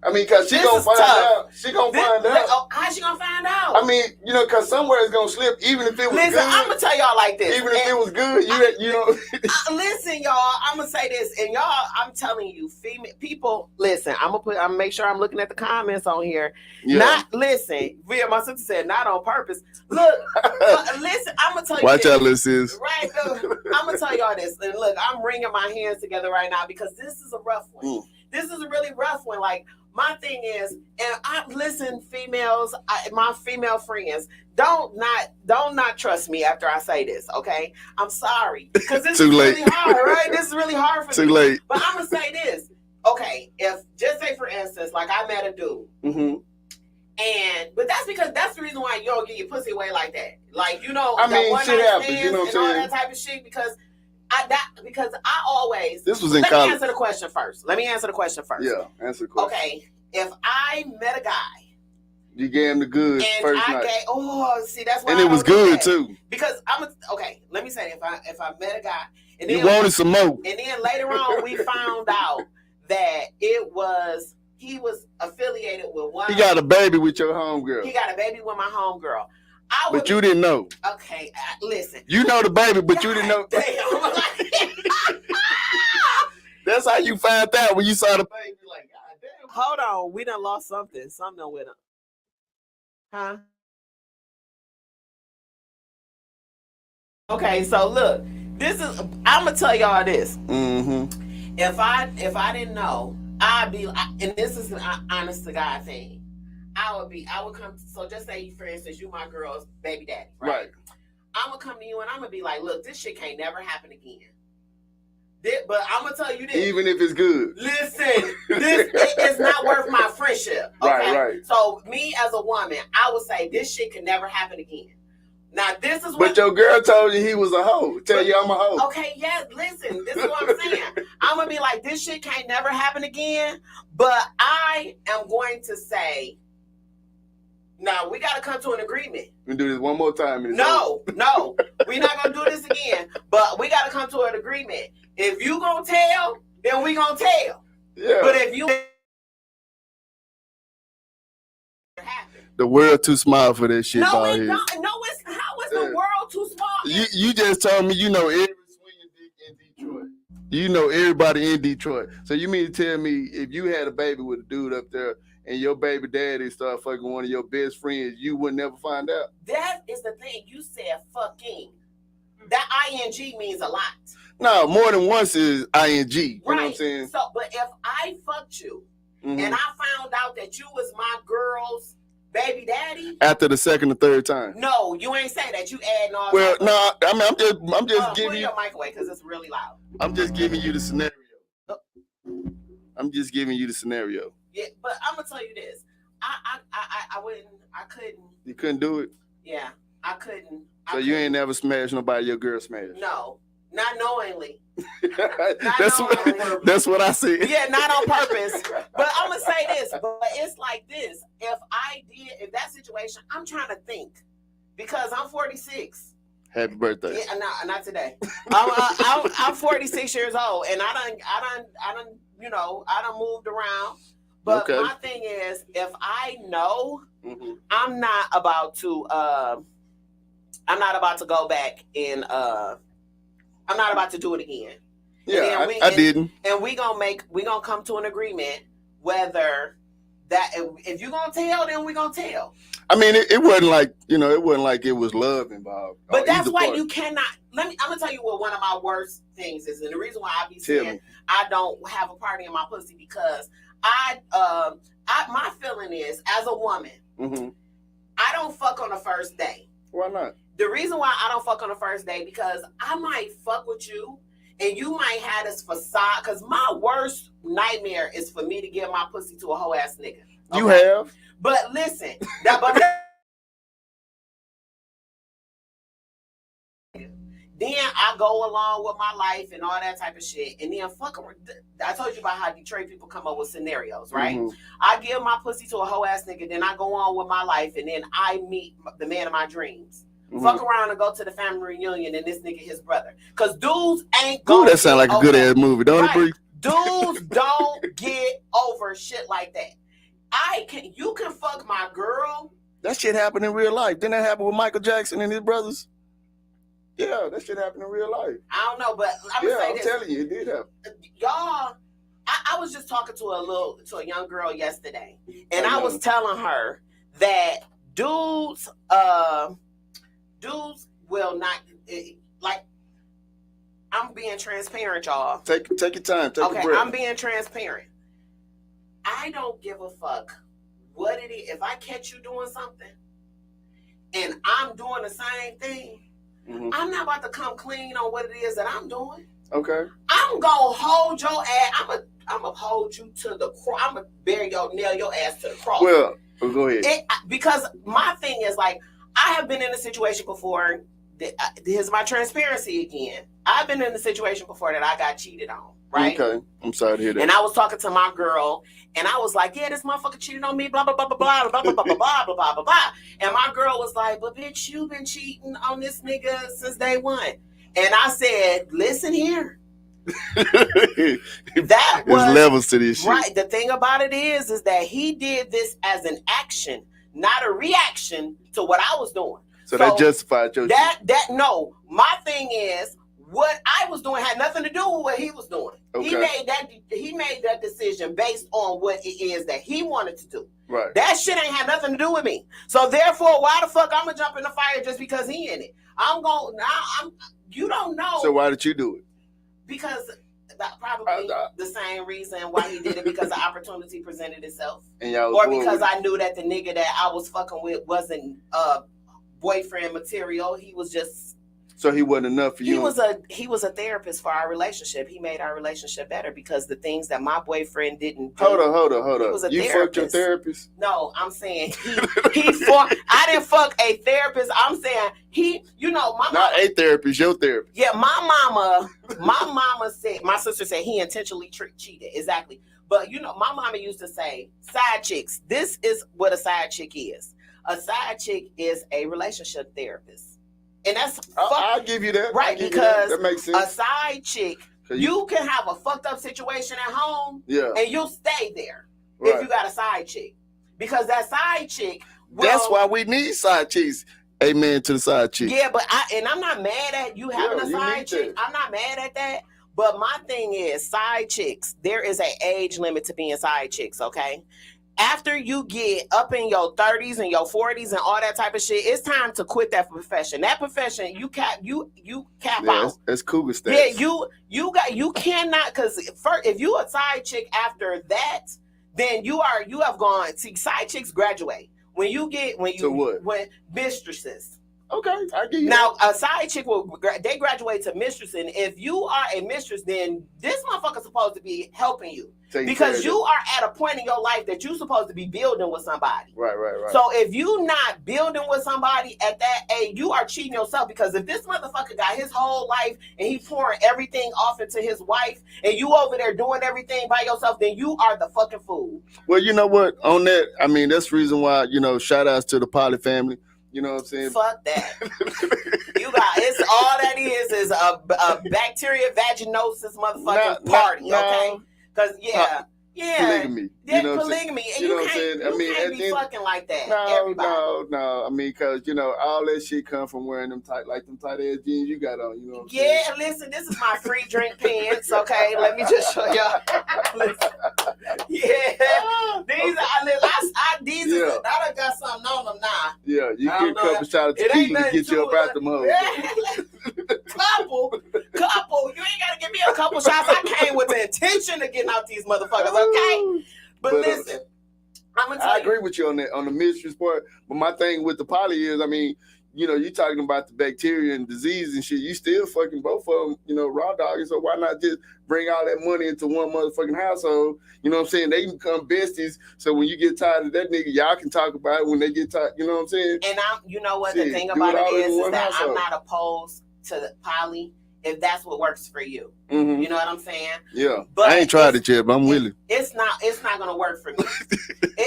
I mean, because she gonna find out. She gonna find out. How's she gonna find out? I mean, because somewhere it's gonna slip, even if it was good. Listen, I'm gonna tell y'all like this. Even if it was good, you know. Listen, y'all, I'm gonna say this, and y'all, I'm telling you, female people, listen. I'm gonna make sure I'm looking at the comments on here. Yeah. Listen. My sister said not on purpose. Look, listen. I'm gonna tell you. Watch out, sis. Right. I'm gonna tell y'all this, and look, I'm wringing my hands together right now because this is a rough one. This is a really rough one. Like. My thing is, and I listen, females, my female friends, don't not trust me after I say this, okay? I'm sorry because this is really hard, right? This is really hard for me. Too late. But I'm gonna say this, okay? If just say for instance, like I met a dude, but that's the reason why you don't get your pussy away like that, like I mean, shit happens, you know what I'm saying? All that type of shit because I always. This was in college. Let me answer the question first. Yeah, answer the question. Okay, if I met a guy, you gave him the goods first night. That's why. And it was good too. Because let me say, if I met a guy, and then you wanted some more, and then later on we found out that he was affiliated with one. He got a baby with your homegirl. He got a baby with my homegirl. But you didn't know. Okay, listen. You know the baby, but you didn't know. Damn. That's how you found out when you saw the baby. Like, God damn. Hold on, we done lost something. Something with him. Huh? Okay, so look, I'm gonna tell y'all this. Mm-hmm. If I didn't know, and this is an honest to God thing. I would come. So just say, for instance, you my girl's baby daddy, right? I'm gonna come to you and I'm gonna be like, look, this shit can't never happen again. But I'm gonna tell you this. Even if it's good. Listen, it's not worth my friendship. Okay? Right. So me as a woman, I would say this shit can never happen again. Now Now this is what. But your girl told you he was a hoe. Tell you I'm a hoe. Okay, yes. Listen, this is what I'm saying. I'm gonna be like, this shit can't never happen again. But I am going to say, no, we got to come to an agreement. We do this one more time. No, we're not gonna do this again. But we got to come to an agreement. If you gonna tell, then we gonna tell. Yeah. But if you the world too small for that shit. No, it don't. No, it's how is the world too small? You just told me you know every swinging dick in Detroit. You know everybody in Detroit. So you mean to tell me if you had a baby with a dude up there and your baby daddy started fucking one of your best friends, you would never find out? That is the thing. You said fucking. That ing means a lot. No, more than once is ing. You right. know what I'm saying? So, but if I fucked you and I found out that you was my girl's baby daddy after the second or third time. No, you ain't say that. You adding all. Well, no, I mean I'm just giving put you your mic away because it's really loud. I'm just giving you the scenario. I'm just giving you the scenario. Yeah, but I'm gonna tell you this. I wouldn't. I couldn't. You couldn't do it. Yeah, I couldn't. So you ain't never smashed nobody your girl smashed? No, not knowingly. That's what I said. Yeah, not on purpose. But I'm gonna say this. But it's like this. If that situation, I'm trying to think because I'm 46. Happy birthday. Yeah, not today. I'm 46 years old, and I done moved around. But okay. My thing is, if I know, I'm not about to go back and I'm not about to do it again. Yeah, I didn't. And we gonna come to an agreement whether that if you gonna tell, then we gonna tell. I mean, it wasn't like it was love involved. But that's why you cannot. I'm gonna tell you what one of my worst things is, and the reason why I be saying I don't have a party in my pussy because my feeling is as a woman, I don't fuck on the first day. Why not? The reason why I don't fuck on the first day because I might fuck with you and you might have this facade. Because my worst nightmare is for me to give my pussy to a hoe ass nigga. Okay? You have, but listen, then I go along with my life and all that type of shit, and then fuck around. I told you about how Detroit people come up with scenarios, right? I give my pussy to a hoe ass nigga, then I go on with my life, and then I meet the man of my dreams. Fuck around and go to the family reunion and this nigga his brother. Cause dudes ain't going. Ooh, that sound like a good ass movie, don't it, Bree? Dudes don't get over shit like that. You can fuck my girl. That shit happened in real life. Didn't that happen with Michael Jackson and his brothers? Yeah, that shit happened in real life. I don't know, but I'm telling you, it did happen. Y'all, I was just talking to a young girl yesterday, and I was telling her that dudes will not like. I'm being transparent, y'all. Take your time. Take a breath. I'm being transparent. I don't give a fuck what it is. If I catch you doing something, and I'm doing the same thing, I'm not about to come clean on what it is that I'm doing. Okay. I'm gonna hold your ass. I'm gonna hold you to the cross. I'm gonna nail your ass to the cross. Well, go ahead. Because my thing is like, I have been in a situation before. Here's my transparency again. I've been in a situation before that I got cheated on, right? Okay. I'm sorry to hear that. And I was talking to my girl, and I was like, yeah, this motherfucker cheated on me, blah, blah, blah, blah, blah, blah, blah, blah, blah, blah, blah, blah, blah. And my girl was like, but bitch, you've been cheating on this nigga since day one. And I said, listen here. That was there's levels to this shit. Right. The thing about it is that he did this as an action, not a reaction to what I was doing. So that justified your no. My thing is what I was doing had nothing to do with what he was doing. Okay. He made that decision based on what it is that he wanted to do. Right. That shit ain't had nothing to do with me. So therefore, why the fuck I'm gonna jump in the fire just because he in it? You don't know. So why did you do it? Because probably the same reason why he did it, because the opportunity presented itself. Or because I knew that the nigga that I was fucking with wasn't boyfriend material. He was just So he wasn't enough for you. He was a therapist for our relationship. He made our relationship better because the things that my boyfriend didn't do. Hold on. He was a you therapist. Fucked your therapist? No, I'm saying I didn't fuck a therapist. I'm saying not a therapist, your therapist. Yeah, my mama said, my sister said he intentionally cheated. Exactly. But my mama used to say, side chicks. This is what a side chick is. A side chick is a relationship therapist. And that's I'll give you that. Right, because that makes sense. A side chick, you can have a fucked up situation at home and you'll stay there if you got a side chick. Because that side chick that's why we need side chicks. Amen to the side chick. Yeah, but I'm not mad at you having a side chick. I'm not mad at that. But my thing is, side chicks, there is an age limit to being side chicks, okay? After you get up in your 30s and your 40s and all that type of shit, it's time to quit that profession. That profession, you cap out. That's cougar stats. Yeah, you cannot, because if you a side chick after that, then you have gone. See, side chicks graduate when mistresses. Okay, I get you. Now, a side chick they graduate to mistress, and if you are a mistress, then this motherfucker's supposed to be helping you because you are at a point in your life that you're supposed to be building with somebody. Right. So if you not building with somebody at that age, you are cheating yourself, because if this motherfucker got his whole life and he pouring everything off into his wife, and you over there doing everything by yourself, then you are the fucking fool. Well, you know what? On that, I mean, that's the reason why, shout outs to the Poly family. You know what I'm saying? Fuck that. It's all that is a bacteria vaginosis motherfucking party, okay? Because polygamy. Polygamy. And you can't be fucking like that. No. I mean, because all that shit come from wearing them tight ass jeans you got on. You know what I'm saying? Listen, this is my free drink pants. Okay, let me just show y'all. Listen. These are. I done got something on them now. Yeah, you get a couple shots of tequila to get you up out the mode. Couple. You ain't gotta give me a couple shots. I came with the intention of getting out these motherfuckers, okay? But listen, I'm gonna tell you. I agree with you on that, on the mistress part. But my thing with the poly is, I mean, you talking about the bacteria and disease and shit. You still fucking both of them, raw dogging. So why not just bring all that money into one motherfucking household? You know what I'm saying? They can become besties. So when you get tired of that nigga, y'all can talk about it when they get tired. You know what I'm saying? And the thing about it is that I'm not opposed to the poly if that's what works for you. Mm-hmm. You know what I'm saying? Yeah. But I ain't tried it yet, but I'm willing. It's not gonna work for me.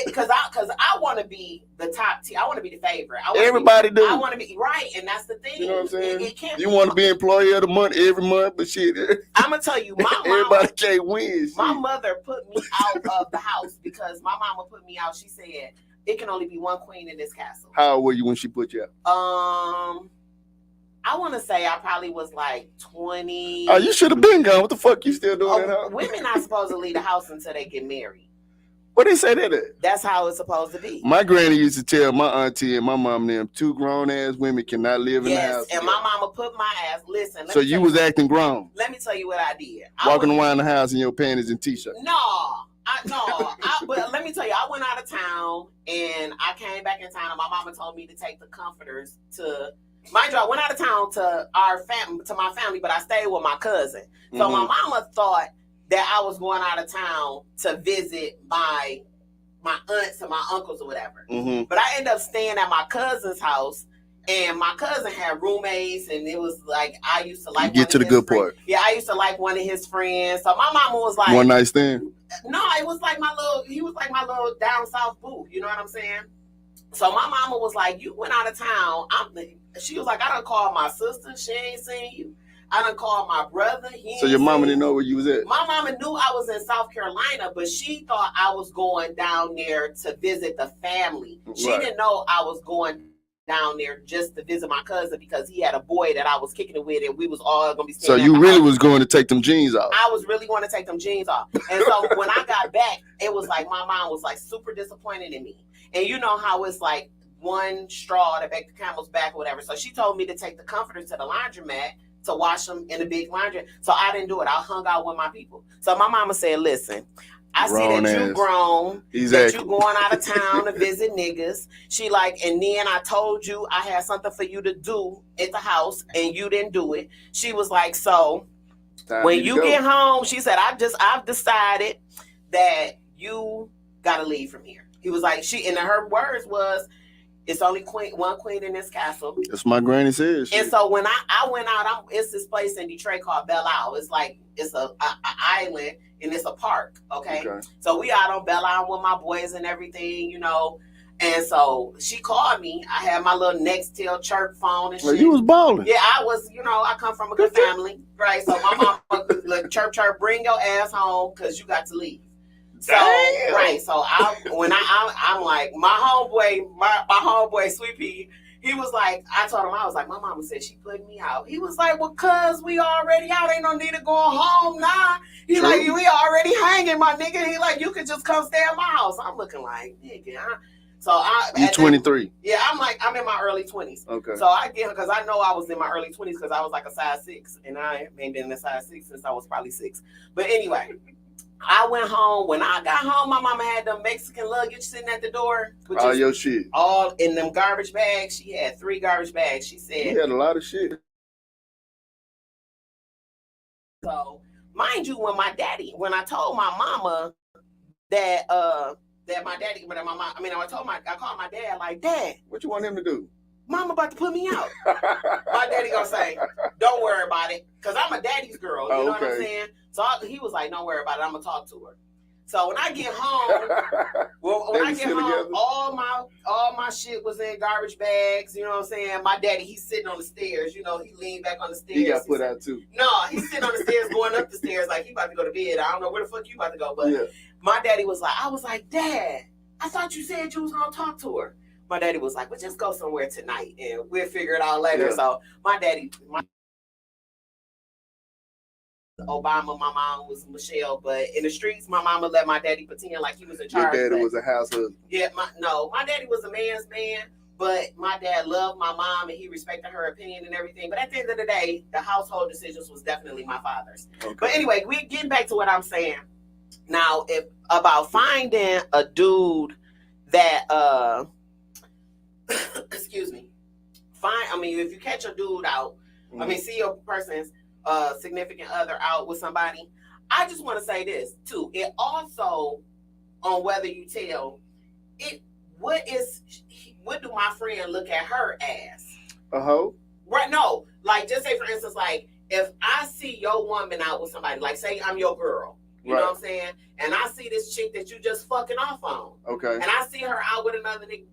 Because I want to be the top tier. I want to be the favorite. Everybody do. I want to be right, and that's the thing. You know what I'm saying? It can't. You want to be employee of the month every month, but shit. I'm gonna tell you, everybody can't win. My mother put me out of the house because my mama put me out. She said it can only be one queen in this castle. How old were you when she put you out? I want to say I probably was like 20. Oh, you should have been gone. What the fuck you still doing at home? Women not supposed to leave the house until they get married. What they say that at? That's how it's supposed to be. My granny used to tell my auntie and my mom them 2 grown ass women cannot live in the house. And my mama put my ass. Listen. So you was acting grown. Let me tell you what I did. Walking around the house in your panties and t-shirt. But let me tell you, I went out of town and I came back in town and my mama told me to take the comforters to. Mind you, I went out of town to my family, but I stayed with my cousin. So my mama thought that I was going out of town to visit my aunts and my uncles or whatever. Mm-hmm. But I ended up staying at my cousin's house, and my cousin had roommates, and it was like I used to like. Get to the good part. Yeah, I used to like one of his friends. So my mama was like, one night stand. No, it was like he was like my little down south boo. You know what I'm saying? So my mama was like, you went out of town. She was like, I done called my sister. She ain't seen you. I done called my brother. So your mama didn't know where you was at? My mama knew I was in South Carolina, but she thought I was going down there to visit the family. She didn't know I was going down there just to visit my cousin because he had a boy that I was kicking it with, and we was all going to be staying. So you really was going to take them jeans off? I was really going to take them jeans off. And so when I got back, it was like my mom was like super disappointed in me. And you know how it's like, one straw to make the camel's back or whatever. So she told me to take the comforters to the laundromat to wash them in a big laundry. So I didn't do it. I hung out with my people. So my mama said, listen, I see Grown that you ass. grown, Exactly. that you going out of town to visit niggas. She like, and then I told you I had something for you to do at the house, and you didn't do it. She was like, so Time when for to you go. get home, she said, I've decided that you gotta leave from here. He was like, and her words was, it's only one queen in this castle. That's my granny says. And so when I went out, it's this place in Detroit called Belle Isle. It's like, it's a island and it's a park, okay? So we out on Belle Isle with my boys and everything, you know. And so she called me. I had my little Nextel chirp phone and shit. Well, you was balling. Yeah, I was, you know, I come from a good family, right? So my mom like, chirp, bring your ass home because you got to leave. So Damn. right, so I'm like my homeboy Sweet Pea, he was like, I told him, I was like, my mama said she put me out. He was like, well, cuz we already out, ain't no need to go home now. He True. like, we already hanging, my nigga. He like, you could just come stay at my house. I'm looking like, nigga. You 23. Yeah, I'm like, I'm in my early 20s. Okay. So I get, because I know I was in my early 20s because I was like a size 6, and I ain't been in a size 6 since I was probably 6. But anyway. I went home. When I got home, my mama had them Mexican luggage sitting at the door. All your shit. All in them garbage bags. She had 3 garbage bags. She said. You had a lot of shit. So, mind you, when I told my mama that my daddy, I called my dad like, Dad. What you want him to do? Mama about to put me out. My daddy gonna say, don't worry about it. Because I'm a daddy's girl. You know what I'm saying? So he was like, don't worry about it. I'm going to talk to her. So when I get home, all my shit was in garbage bags. You know what I'm saying? My daddy, he's sitting on the stairs. You know, he leaned back on the stairs. He got put out too. No, he's sitting on the stairs going up the stairs like he about to go to bed. I don't know where the fuck you about to go. But my daddy was like, I was like, Dad, I thought you said you was going to talk to her. My daddy was like, well, just go somewhere tonight and we'll figure it out later. So my Obama, my mom was Michelle, but in the streets, my mama let my daddy pretend like he was in charge. Your daddy was a house husband. Yeah, my daddy was a man's man, but my dad loved my mom and he respected her opinion and everything. But at the end of the day, the household decisions was definitely my father's. Okay. But anyway, we getting back to what I'm saying. Now, about finding a dude that excuse me, if you catch a dude out, see a person's significant other out with somebody, I just want to say this too. It also on whether you tell it, what do my friend look at her as? A hoe? Right? No, like just say for instance, like if I see your woman out with somebody, like say I'm your girl, you know what I'm saying, and I see this chick that you just fucking off on, okay, and I see her out with another nigga.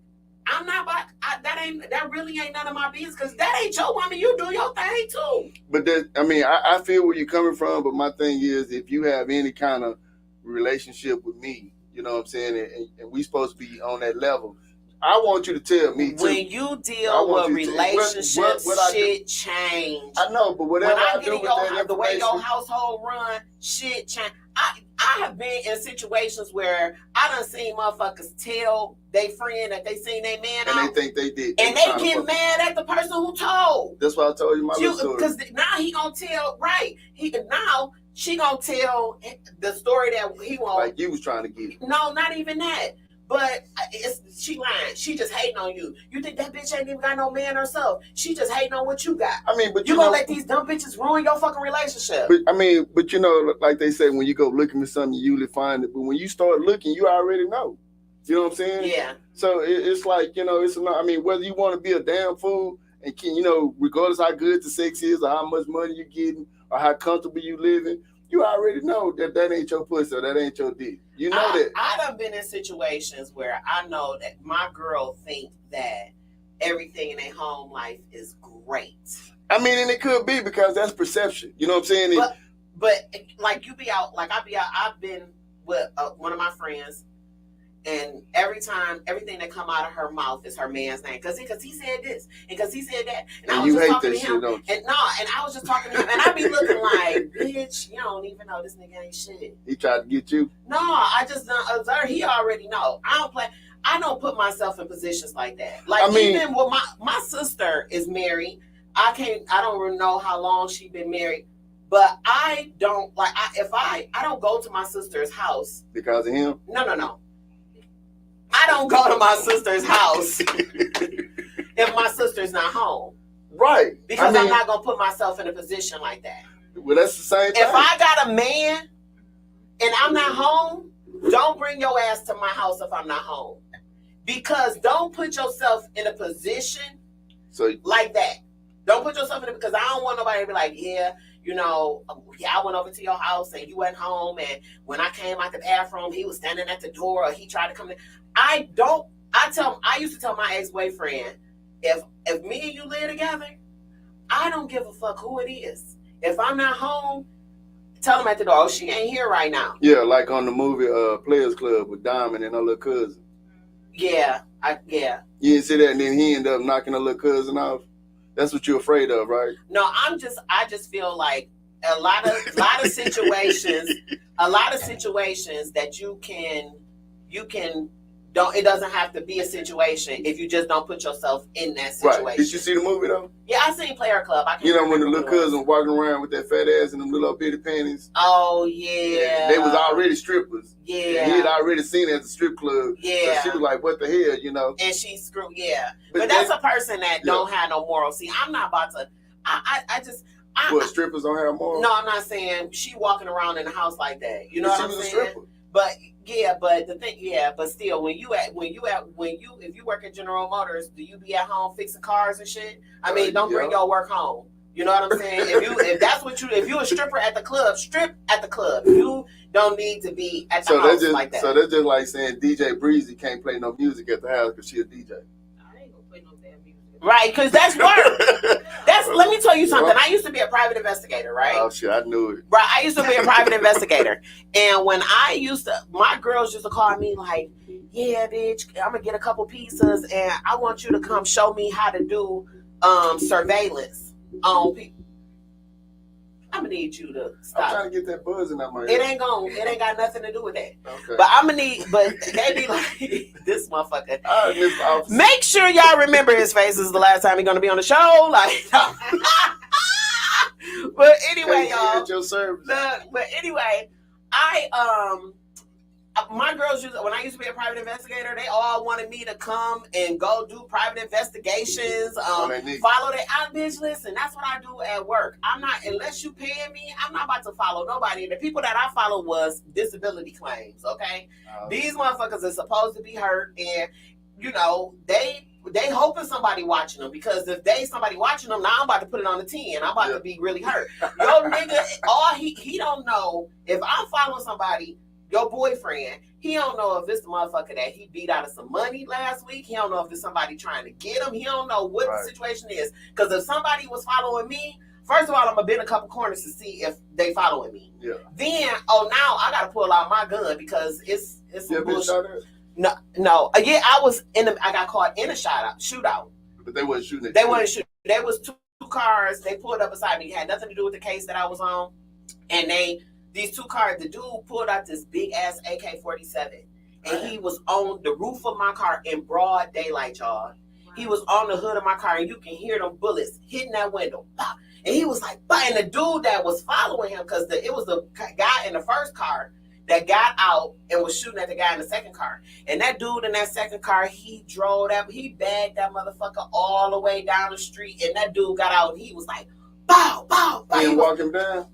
I'm not about that really ain't none of my business because that ain't your woman. You do your thing too. But I feel where you're coming from, but my thing is if you have any kind of relationship with me, you know what I'm saying, and we supposed to be on that level, I want you to tell me too. When you deal with relationships, shit change. I know, but whatever I do with the way your household run, shit change. I have been in situations where I done seen motherfuckers tell they friend that they seen their man out. And they think they did. And they get mad at the person who told. That's why I told you my little story. Because now he gonna tell, right. Now she gonna tell the story that he won't. Like you was trying to get. No, not even that. But she lying. She just hating on you. You think that bitch ain't even got no man herself. She just hating on what you got. But you gonna let these dumb bitches ruin your fucking relationship. But you know, like they say, when you go looking for something, you usually find it. But when you start looking, you already know. You know what I'm saying? Yeah. So it's like, you know, it's not. Whether you want to be a damn fool and can, you know, regardless how good the sex is or how much money you getting or how comfortable you living, you already know that ain't your pussy or that ain't your dick. You know that. I done been in situations where I know that my girl think that everything in their home life is great. And it could be because that's perception. You know what I'm saying? But like you be out, like I be out. I've been with one of my friends, and every time, everything that come out of her mouth is her man's name. Because he said this, and because he said that. And I was you just hate talking that to him. Shit, don't you? And I was just talking to him, and I be looking like, bitch, you don't even know this nigga ain't shit. He tried to get you? No, I just don't observe. He already know. I don't put myself in positions like that. Like, even with my sister is married. I don't really know how long she been married. But I don't like I don't go to my sister's house because of him. No. I don't go to my sister's house if my sister's not home. Right. Because I'm not gonna put myself in a position like that. Well, that's the same thing. If I got a man and I'm not home, don't bring your ass to my house if I'm not home. Because don't put yourself in a position like that. Don't put yourself in it, because I don't want nobody to be like, yeah, I went over to your house and you went home, and when I came out the bathroom, he was standing at the door, or he tried to come in. I used to tell my ex-boyfriend, if me and you live together, I don't give a fuck who it is. If I'm not home, tell him at the door, oh, she ain't here right now. Yeah, like on the movie Players Club with Diamond and her little cousin. Yeah. You didn't see that, and then he ended up knocking her little cousin off. That's what you're afraid of, right? No, I just feel like a lot of situations that you can don't. It doesn't have to be a situation if you just don't put yourself in that situation. Right. Did you see the movie though? Yeah, I seen Player Club. When the little cousin walking around with that fat ass and them little bitty panties. Oh yeah. They was already strippers. Yeah. He had already seen it at the strip club. Yeah. So she was like, "What the hell?" And she screwed. Yeah. But that's a person that don't have no morals. See, I'm not about to. What, strippers don't have morals? No, I'm not saying she walking around in the house like that. You know what I'm saying? She was a stripper. But the thing, but still, if you work at General Motors, do you be at home fixing cars and shit? I mean, don't bring your work home. You know what I'm saying? If you a stripper at the club, strip at the club. You don't need to be at the house like that. So that's just like saying DJ Breezy can't play no music at the house because she a DJ. Right, because that's work. Let me tell you something. I used to be a private investigator, right? Oh shit, I knew it. Right, I used to be a private investigator, and when my girls used to call me like, "Yeah, bitch, I'm gonna get a couple pizzas, and I want you to come show me how to do surveillance on people." I'm gonna need you to stop. I'm trying to get that buzz in that mind. It ain't got nothing to do with that. Okay. But they be like, this motherfucker. Make sure y'all remember his face. This is the last time he's gonna be on the show. Like, but anyway, y'all. But anyway, my girls when I used to be a private investigator, they all wanted me to come and go do private investigations, follow their bitch. Listen, that's what I do at work. I'm not, unless you paying me, I'm not about to follow nobody. The people that I follow was disability claims. Okay, these motherfuckers are supposed to be hurt, and they hoping somebody watching them, because if they somebody watching them, now I'm about to put it on the 10. I'm about to be really hurt. Yo, nigga, all he don't know, if I'm following somebody, your boyfriend, he don't know if it's the motherfucker that he beat out of some money last week. He don't know if it's somebody trying to get him. He don't know what the situation is. Because if somebody was following me, first of all, I'm going to bend a couple corners to see if they following me. Yeah. Then, now I got to pull out my gun because it's some bullshit. No. I got caught in a shootout. But they wasn't shooting at you. They wasn't shooting. There was two cars. They pulled up beside me. It had nothing to do with the case that I was on. And these two cars, the dude pulled out this big ass AK-47, and he was on the roof of my car in broad daylight, y'all. He was on the hood of my car, and you can hear them bullets hitting that window. And he was like, and the dude that was following him, because it was the guy in the first car that got out and was shooting at the guy in the second car. And that dude in that second car, he bagged that motherfucker all the way down the street, and that dude got out, and he was like, bow, bow, bow. He walk him down.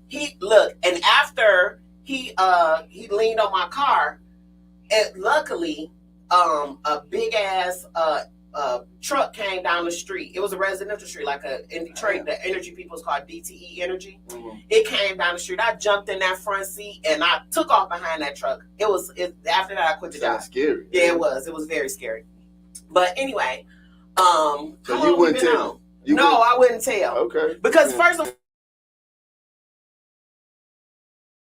And after he leaned on my car, and luckily, a big ass truck came down the street. It was a residential street, like in Detroit, the energy people is called DTE Energy. Mm-hmm. It came down the street. I jumped in that front seat and I took off behind that truck. After that I quit the job. That's scary. Yeah, it was. It was very scary. But anyway, so you wouldn't tell? I wouldn't tell. Okay. Because first of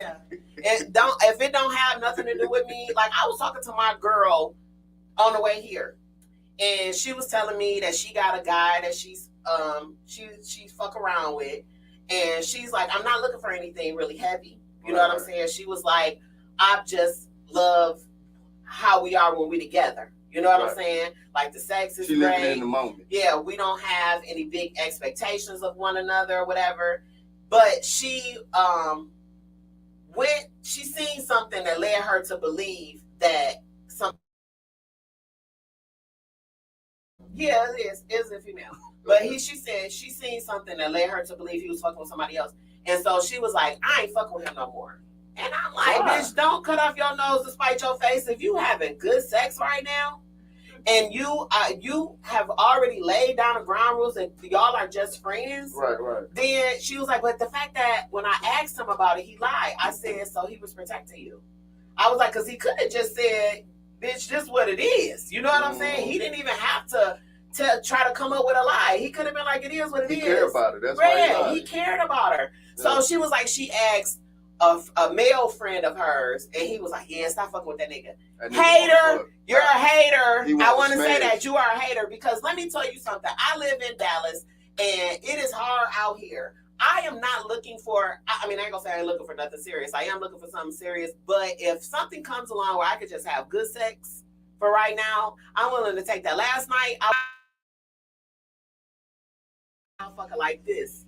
all, if it don't have nothing to do with me, like I was talking to my girl on the way here, and she was telling me that she got a guy that she's fuck around with, and she's like, I'm not looking for anything really heavy. You know what I'm saying? She was like, I just love how we are when we together. You know what I'm saying? Like the sex is great. Living in the moment. Yeah, we don't have any big expectations of one another or whatever. But she she seen something that led her to believe that some. Yeah, it is a female. But she said she seen something that led her to believe he was fucking with somebody else. And so she was like, I ain't fucking with him no more. And I'm like, bitch, don't cut off your nose to spite your face. If you having good sex right now, and you have already laid down the ground rules and y'all are just friends. Right. Then she was like, but the fact that when I asked him about it, he lied. I said, so he was protecting you. I was like, because he could have just said, bitch, this what it is. You know what I'm saying? He didn't even have to try to come up with a lie. He could have been like, it is what it is. He cared about it. That's why he cared about her. Yeah. So she was like, she asked a male friend of hers, and he was like, yeah, stop fucking with that nigga. Hater, you're a hater. I want to say that you are a hater because let me tell you something. I live in Dallas, and it is hard out here. I am not looking for, I mean, I ain't gonna say I ain't looking for nothing serious. I am looking for something serious, but if something comes along where I could just have good sex for right now, I'm willing to take that. Last night, I'm fucking like this.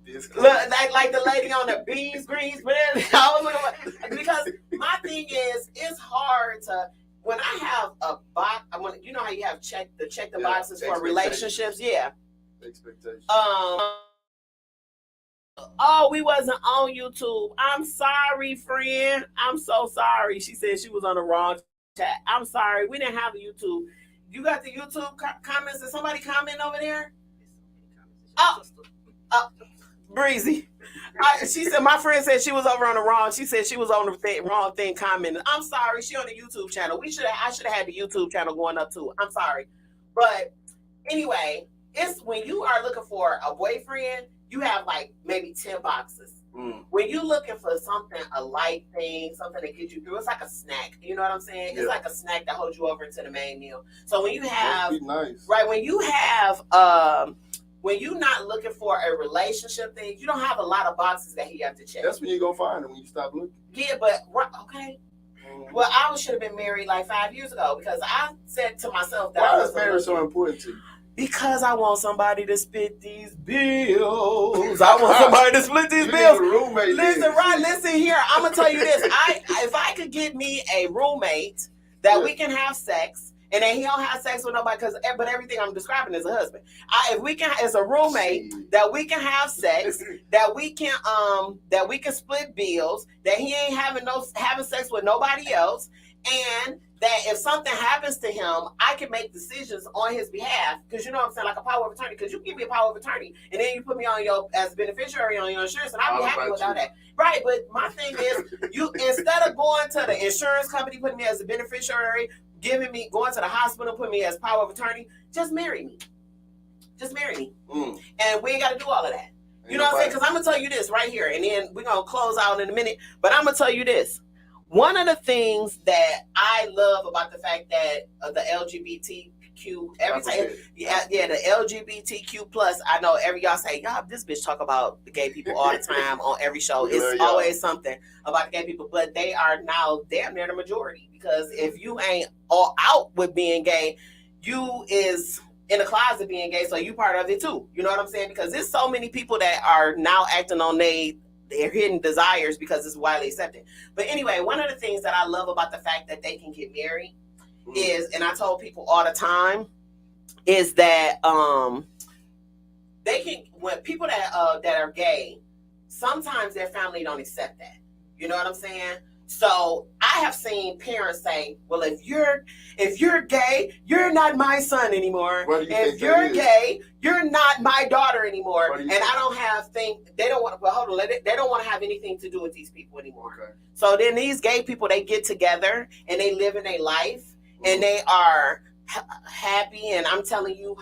Look, like the lady on the beans, greens, because my thing is, it's hard to when I have a box. You know how you have check the boxes for relationships, expectations. Oh, we wasn't on YouTube. I'm sorry, friend. I'm so sorry. She said she was on the wrong chat. I'm sorry. We didn't have a YouTube. You got the YouTube comments? Did somebody comment over there? Oh. Breezy. She said my friend said she was over on the wrong. She said she was on the wrong thing commenting. I'm sorry. She on the YouTube channel. I should have had the YouTube channel going up too. I'm sorry. But anyway, it's when you are looking for a boyfriend, you have like maybe 10 boxes. When you're looking for something, a light thing, something that gets you through, it's like a snack. You know what I'm saying? Yeah. It's like a snack that holds you over into the main meal. So when you have when you have when you're not looking for a relationship thing, you don't have a lot of boxes that you have to check. That's when you're going to find them, when you stop looking. Yeah, but, okay. Well, I should have been married like 5 years ago because I said to myself that Why is marriage so important to you? Because I want somebody to split these bills. I want somebody to split these bills. Listen here. I'm going to tell you this. If I could get me a roommate that we can have sex, and then he don't have sex with nobody but everything I'm describing is a husband. If we can, as a roommate, that we can have sex, that we can split bills, that he ain't having sex with nobody else, and that if something happens to him, I can make decisions on his behalf. Because you know what I'm saying, like a power of attorney. Because you give me a power of attorney, and then you put me on as a beneficiary on your insurance, and I'll be happy with all that. Right, but my thing is, you instead of going to the insurance company, putting me as a beneficiary, going to the hospital, put me as power of attorney, just marry me. Just marry me. And we ain't got to do all of that. You know what I'm saying? Because I'm going to tell you this right here, and then we're going to close out in a minute. But I'm going to tell you this. One of the things that I love about the fact that the LGBTQ, the LGBTQ plus, I know y'all say, y'all, this bitch talk about the gay people all the time on every show. It's always something about the gay people, but they are now damn near the majority. Because if you ain't all out with being gay, you is in the closet being gay, so you part of it too. You know what I'm saying? Because there's so many people that are now acting on their hidden desires because it's widely accepted. But anyway, one of the things that I love about the fact that they can get married is, and I told people all the time, is that they can, when people that are gay, sometimes their family don't accept that. You know what I'm saying? So I have seen parents say, well, if you're gay, you're not my son anymore. If you're gay, you're not my daughter anymore. And I don't have they don't want to have anything to do with these people anymore. Okay. So then these gay people, they get together and they live in their life and they are happy. And I'm telling you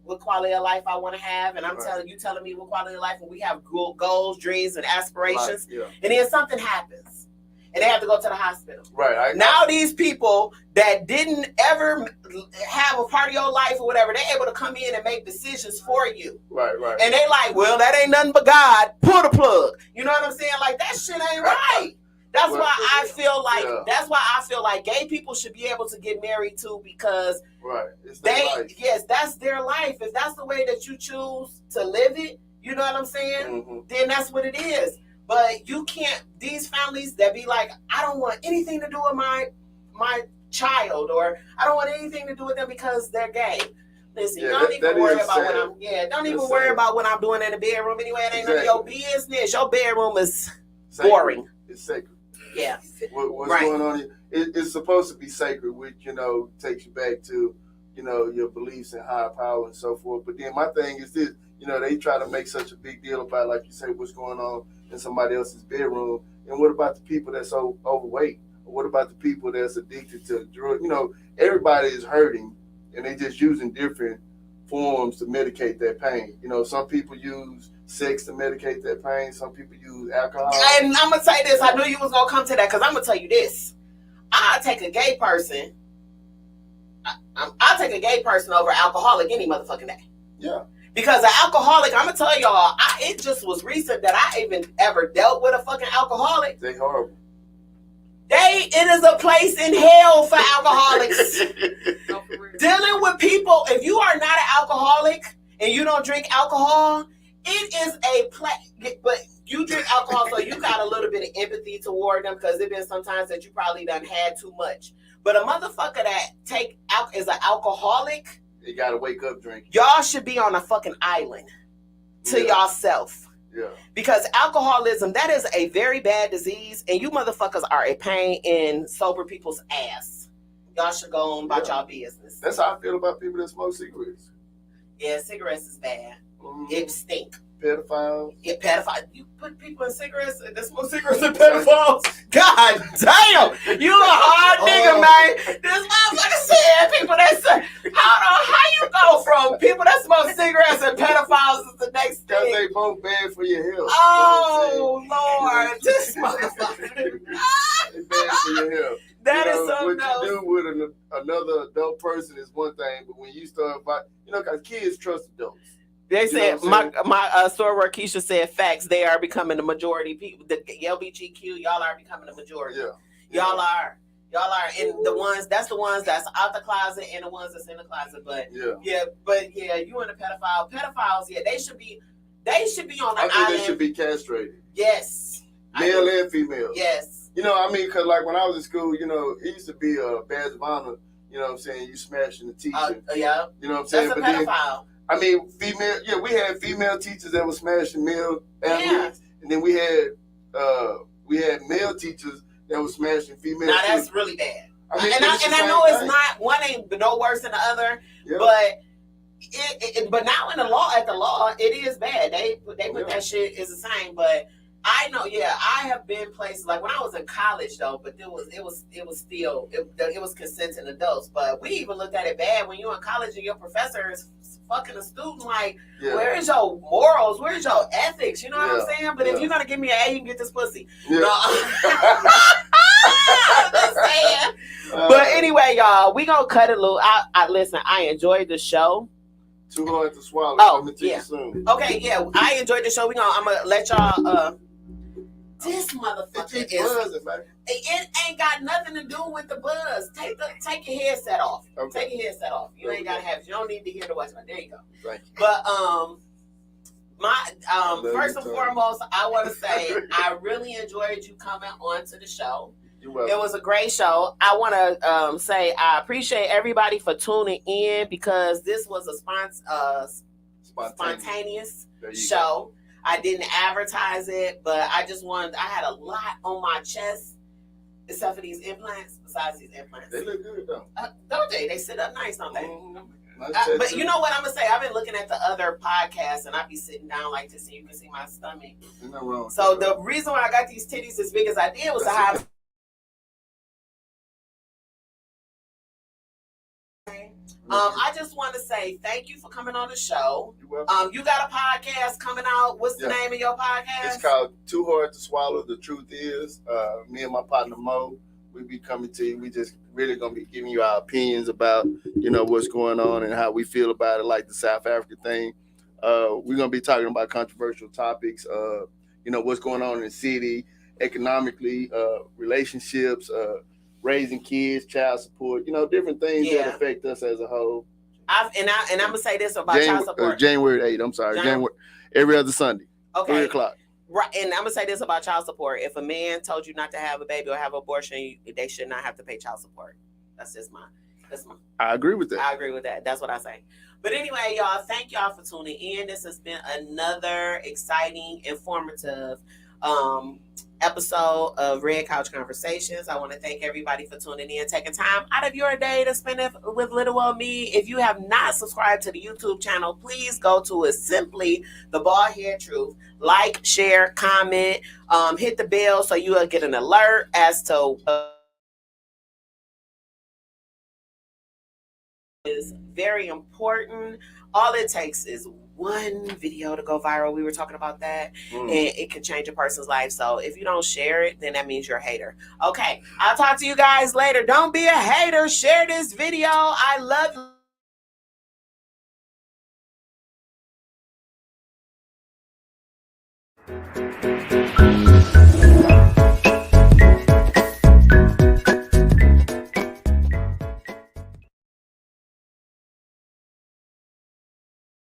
what quality of life I want to have. And I'm telling me what quality of life, and we have goals, dreams, and aspirations. And then something happens. And they have to go to the hospital. Right. Now these people that didn't ever have a part of your life or whatever, they're able to come in and make decisions for you. Right. And they like, well, that ain't nothing but God. Pull the plug. You know what I'm saying? Like, that shit ain't right. That's why I feel like gay people should be able to get married too, because that's their life. If that's the way that you choose to live it, You know what I'm saying? Mm-hmm. Then that's what it is. But you can't, these families that be like, I don't want anything to do with my child, or I don't want anything to do with them because they're gay. Listen, don't even worry about what I'm don't even worry about what I'm doing in the bedroom anyway. It ain't none of your business. Your bedroom is boring. It's sacred. Yeah. What's going on here? It's supposed to be sacred, which, takes you back to, your beliefs in higher power and so forth. But then my thing is this, they try to make such a big deal about, like you say, what's going on in somebody else's bedroom. And what about the people that's so overweight? Or what about the people that's addicted to drugs? Everybody is hurting, and they just using different forms to medicate their pain. Some people use sex to medicate their pain. Some people use alcohol. And I'm going to say this. I knew you was going to come to that, because I'm going to tell you this. I'll take a gay person. I'll take a gay person over alcoholic any motherfucking day. Yeah. Because an alcoholic, I'm going to tell y'all, it just was recent that I even ever dealt with a fucking alcoholic. They horrible. It is a place in hell for alcoholics. Dealing with people, if you are not an alcoholic and you don't drink alcohol, it is a place. But you drink alcohol, so you got a little bit of empathy toward them, because there's been sometimes that you probably done had too much. But a motherfucker that is an alcoholic, you gotta wake up drinking. Y'all should be on a fucking island to yourself. Yeah. Because alcoholism, that is a very bad disease, and you motherfuckers are a pain in sober people's ass. Y'all should go on about y'all business. That's how I feel about people that smoke cigarettes. Yeah, cigarettes is bad. Mm-hmm. It stink. Pedophiles. Yeah, pedophiles. You put people in cigarettes and they smoke cigarettes and pedophiles. God damn! You a hard nigga, man. This motherfucker said people that say, how you go from people that smoke cigarettes and pedophiles is the next thing? Because they both bad for your health. Oh, Lord. This motherfucker. It's bad for your health. That is so what dope. You do with another adult person is one thing, but when you start, because kids trust adults. They said, my soror Keisha said, facts, they are becoming the majority. People, the LGBTQ, y'all are becoming the majority. Yeah. Y'all are. And that's the ones that's out the closet and the ones that's in the closet. But you and the pedophiles, they should be on the island. I think they should be castrated. Yes. Male and female. Yes. Because like when I was in school, it used to be a badge of honor, you smashing the teacher. Yeah. You know what I'm saying? That's a pedophile. Female, we had female teachers that were smashing male athletes, and then we had male teachers that were smashing female. Now that's really bad. I know it's not, one ain't no worse than the other, but but now in the law, it is bad. They put that shit is the same, but I know, I have been places like when I was in college though, but it was consenting adults. But we even looked at it bad when you're in college and your professor is fucking a student. Like, where is your morals? Where is your ethics? You know what I'm saying? But if you're gonna give me an A, you can get this pussy. Yeah. No. I'm just saying. But anyway, y'all, we gonna cut it a little. Listen, I enjoyed the show. Too hard to swallow. Oh, yeah. Okay, I enjoyed the show. I'm gonna let y'all. This motherfucker it ain't got nothing to do with the buzz. Take your headset off. Okay. Take your headset off. You ain't gotta have. You don't need to hear the voice. There you go. Thank you. But first and foremost, I want to say I really enjoyed you coming onto the show. You're welcome. It was a great show. I want to say I appreciate everybody for tuning in, because this was a spontaneous show. I didn't advertise it, but I had a lot on my chest, except for these implants. Besides these implants, they look good though. Don't they? They sit up nice, don't they? Mm-hmm. But you know what I'm gonna say? I've been looking at the other podcasts, and I be sitting down like this, and you can see my stomach. No wrong. So the reason why I got these titties as big as I did was to have. I just want to say thank you for coming on the show. You're welcome. You got a podcast coming out. What's the name of your podcast? It's called Too Hard to Swallow. The Truth Is. Me and my partner Mo, we be coming to you. We just really gonna be giving you our opinions about what's going on and how we feel about it, like the South Africa thing. We're gonna be talking about controversial topics. What's going on in the city, economically, relationships, raising kids, child support, different things that affect us as a whole. And I'm gonna say this about child support. January 8th. I'm sorry. January every other Sunday. Okay. 3:00. Right, and I'm gonna say this about child support. If a man told you not to have a baby or have an abortion, they should not have to pay child support. That's just my. I agree with that. I agree with that. That's what I say. But anyway, y'all, thank y'all for tuning in. This has been another exciting, informative episode of Red Couch Conversations. I want to thank everybody for tuning in, taking time out of your day to spend it with little old me. If you have not subscribed to the YouTube channel, please go to it. Simply The Bald Head Truth. Like, share, comment, hit the bell so you will get an alert as to is very important. All it takes is one video to go viral. We were talking about that, and it can change a person's life. So if you don't share it, then that means you're a hater. Okay, I'll talk to you guys later. Don't be a hater. Share this video. I love you.